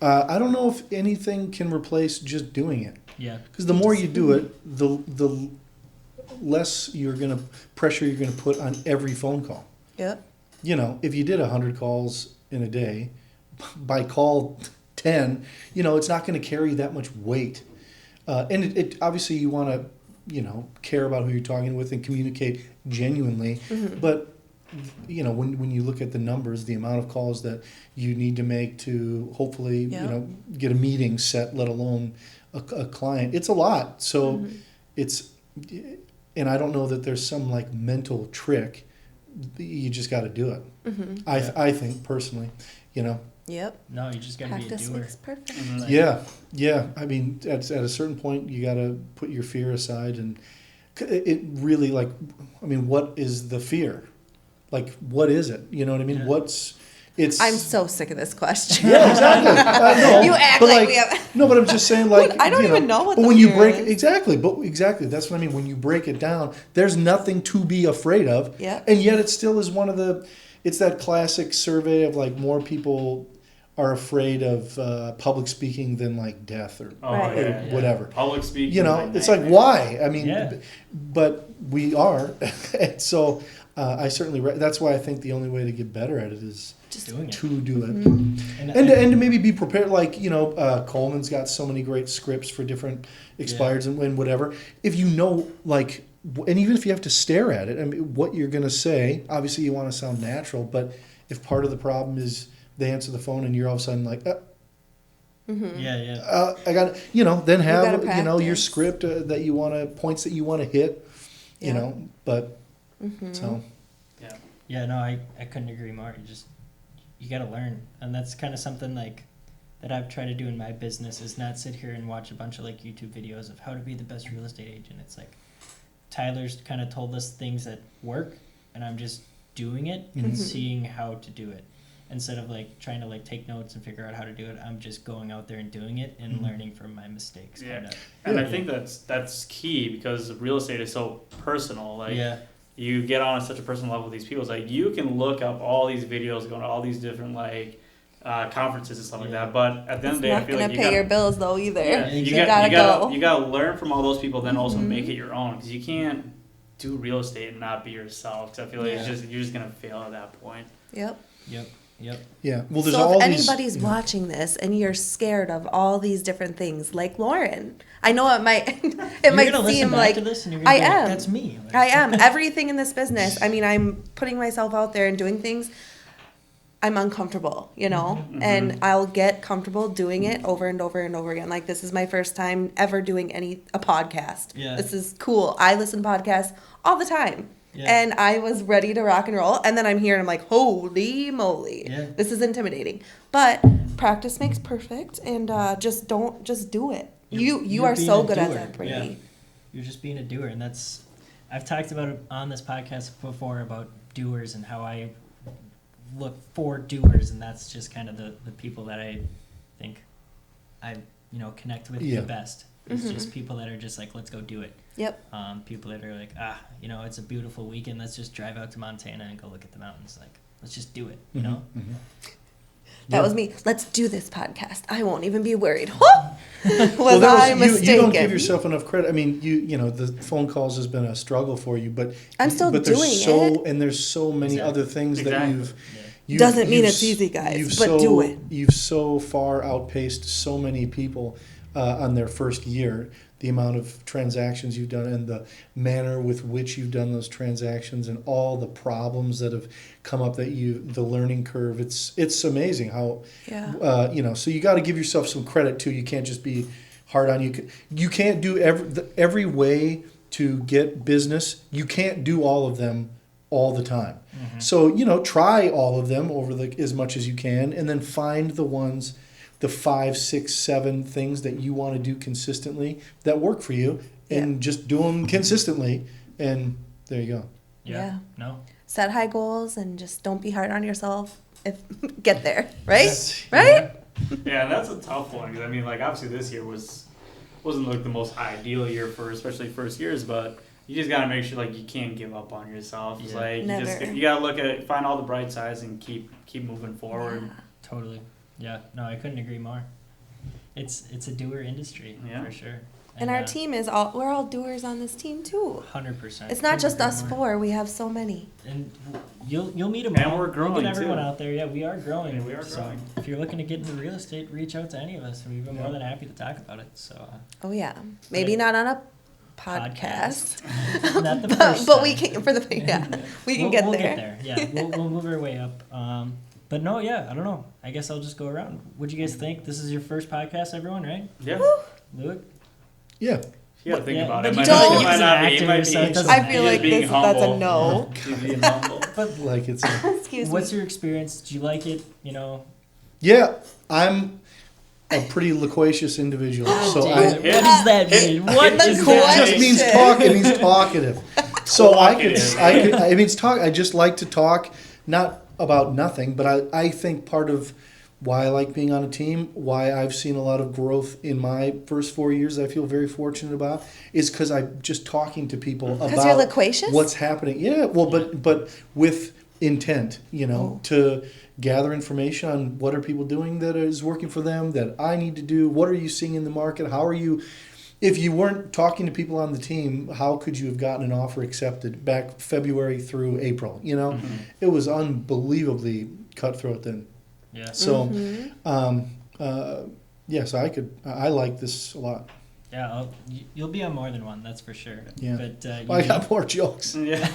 I don't know if anything can replace just doing it. Yeah. Because the more you do it, the less pressure you're gonna put on every phone call. Yep. If you did 100 calls in a day, by call 10, it's not going to carry that much weight. And it obviously you want to, care about who you're talking with and communicate genuinely. But when you look at the numbers, the amount of calls that you need to make to hopefully, get a meeting set, let alone a client, it's a lot. So and I don't know that there's some like mental trick. You just got to do it. I think personally, Yep. No, you just got to be a Practice doer. makes perfect. Yeah. I mean, at a certain point, you got to put your fear aside, and it really what is the fear? Like, what is it? You know what I mean? Yeah. I'm so sick of this question. Yeah, exactly. I know. You act But like we have. No, but I'm just saying, like, I don't even know what But the when you fear break is. exactly, that's what I mean. When you break it down, there's nothing to be afraid of. Yeah. And yet, it still is it's that classic survey of like more people are afraid of public speaking than like death or whatever. Public speaking. It's like, why? I mean, Yeah. but we are. And so I certainly, that's why I think the only way to get better at it is Just doing it. to do it. And And to maybe be prepared, like, Coleman's got so many great scripts for different expireds and whatever. If like, and even if you have to stare at it, I mean, what you're going to say, obviously you want to sound natural, but if part of the problem is they answer the phone and you're all of a sudden like, I got, then have, gotta your practice. script that you want to, points that you want to hit, but, so. Yeah, no, I couldn't agree more. You got to learn. And that's kind of something like that I've tried to do in my business is not sit here and watch a bunch of like YouTube videos of how to be the best real estate agent. It's like Tyler's kind of told us things that work and I'm just doing it and seeing how to do it. instead of like trying to like take notes and figure out how to do it, I'm just going out there and doing it and learning from my mistakes. Yeah. Kinda. And I think that's key because real estate is so personal. Like you get on such a personal level with these people. It's like you can look up all these videos, go to all these different like conferences and stuff like that. But at the end of the day, I feel like you pay your bills though either. Yeah, you gotta learn from all those people, then also make it your own because you can't do real estate and not be yourself. Because I feel like you're just gonna fail at that point. Yep. Yeah. Well, there's so all if these. anybody's watching this and you're scared of all these different things, like Lauren, I know it might seem like I am. That's me. I am. Everything in this business. I mean, I'm putting myself out there and doing things. I'm uncomfortable, you know, and I'll get comfortable doing it over and over and over again. Like this is my first time ever doing a podcast. Yeah. This is cool. I listen to podcasts all the time. Yeah. And I was ready to rock and roll. And then I'm here and I'm like, holy moly. Yeah. This is intimidating. But practice makes perfect. And just do it. You are so good at that, Brady. Yeah. You're just being a doer. And I've talked about it on this podcast before about doers and how I look for doers. And that's just kind of the people that I think I connect with the best. It's just people that are just like, let's go do it. Yep. People that are like, it's a beautiful weekend. Let's just drive out to Montana and go look at the mountains. Like, let's just do it, you know? That was me. Let's do this podcast. I won't even be worried. I mistaken? You don't give yourself enough credit. I mean, the phone calls has been a struggle for you, but I'm still doing it. And there's so many other things that you've doesn't mean it's easy, guys, but do it. You've so far outpaced so many people on their first year. The amount of transactions you've done and the manner with which you've done those transactions and all the problems that have come up the learning curve. It's amazing how, so you got to give yourself some credit too. You can't just be hard on you. You can't do every way to get business. You can't do all of them all the time. So, try all of them as much as you can and then find the 5, 6, 7 things that you want to do consistently that work for you and just do them consistently. And there you go. Yeah. No. Set high goals and just don't be hard on yourself. Get there, right? Yes. Right? Yeah, and that's a tough one because I mean, like obviously this year wasn't like the most ideal year for especially first years, but you just gotta make sure like you can't give up on yourself. It's like you gotta look at it, find all the bright sides, and keep moving forward. Yeah. Totally. Yeah, no, I couldn't agree more. It's a doer industry for sure. And our team we're all doers on this team too. 100%. It's not just us 4. We have so many. And you'll meet them and all. And we're growing we'll get everyone too. Out there. Yeah, we are growing. Yeah, we are growing. So if you're looking to get into real estate, reach out to any of us. We'd be more than happy to talk about it. So. Oh yeah, maybe not on a podcast. Not the first but time. we can we can we'll get we'll there. Get there. Yeah, we'll move our way up. But no, I don't know. I guess I'll just go around. What do you guys think? This is your first podcast, everyone, right? Yeah. Lueck? Yeah. You gotta think about but it. you don't It might not be. It might be. I feel like that's a no. He's being humble. But Like it's. Excuse what's me. your experience? Did you like it? Yeah, I'm a pretty loquacious individual. So What I. does that mean? What the is It that? just means talking. He's talkative. So I just like to talk, not about nothing, but I think part of why I like being on a team, why I've seen a lot of growth in my first 4 years I feel very fortunate about, is because I'm just talking to people about Because you're loquacious? what's happening. Yeah, well, but with intent, to gather information on what are people doing that is working for them, that I need to do, what are you seeing in the market, how are you... If you weren't talking to people on the team, how could you have gotten an offer accepted back February through April? It was unbelievably cutthroat then. Yeah. So, so I like this a lot. Yeah, you'll be on more than one, that's for sure. Yeah. But I got more jokes. Yeah.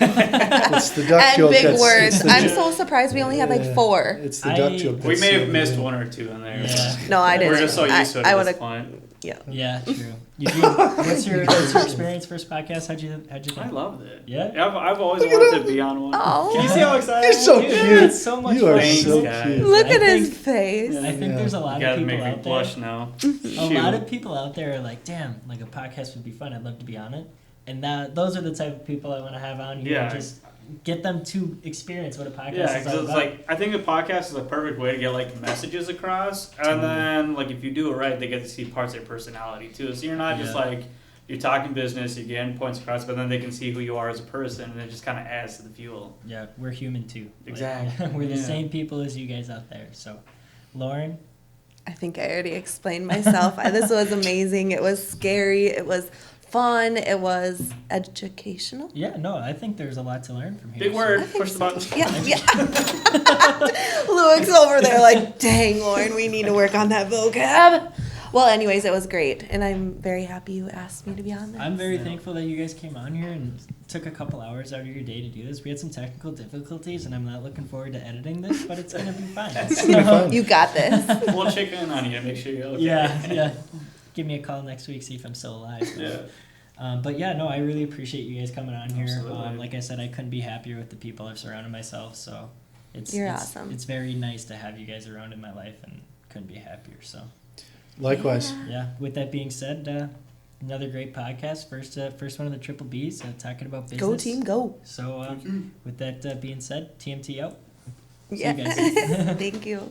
It's the duck And joke. big words. I'm joke. so surprised we only had like 4. It's the duck joke. We that's may have so missed good. 1 or 2 in there. Yeah. No, I didn't. We're just so used to it I at would've- this point. Yeah, true. Eugene, what's your experience first podcast? How'd you think? I loved it. Yeah? I've always wanted to be on one. Oh. Can you see how excited You're so Dude, cute. it's so much You are fun. so Thanks, cute. guys. Look I at his think- face. I think there's a lot You of gotta people make me out blush there. now. A lot of people out there are like, damn, like a podcast would be fun. I'd love to be on it. And those are the type of people I want to have on here. Yeah. Just get them to experience what a podcast Yeah, is all because it's about. like I think a podcast is a perfect way to get like messages across, and then like if you do it right, they get to see parts of your personality too. So you're not just Yeah. like you're talking business, you're getting points across, but then they can see who you are as a person, and it just kind of adds to the fuel. Yeah, we're human too. Like, Exactly. we're the Yeah. same people as you guys out there. So, Lauren, I think I already explained myself. This was amazing. It was scary. It was fun. It was educational. yeah, no, I think there's a lot to learn from here. Big so- word. I think Push the so. button. Yeah, yeah. Lueck's over there like, dang, Lauren, we need to work on that vocab. Well, anyways, it was great, and I'm very happy you asked me to be on this. I'm very thankful that you guys came on here and took a couple hours out of your day to do this. We had some technical difficulties, and I'm not looking forward to editing this, but it's gonna be fine. It's gonna be fun. You got this. We'll check in on you to make sure you're okay. Yeah. Give me a call next week, see if I'm still alive. Yeah. But yeah, no, I really appreciate you guys coming on here. Absolutely. Like I said, I couldn't be happier with the people I've surrounded myself. So You're it's awesome. It's very nice to have you guys around in my life, and couldn't be happier. So Likewise. yeah. With that being said, another great podcast. First one of the Triple Bs, talking about business. Go team, go. So with that being said, TMT out. See you Yeah. guys. Thank you.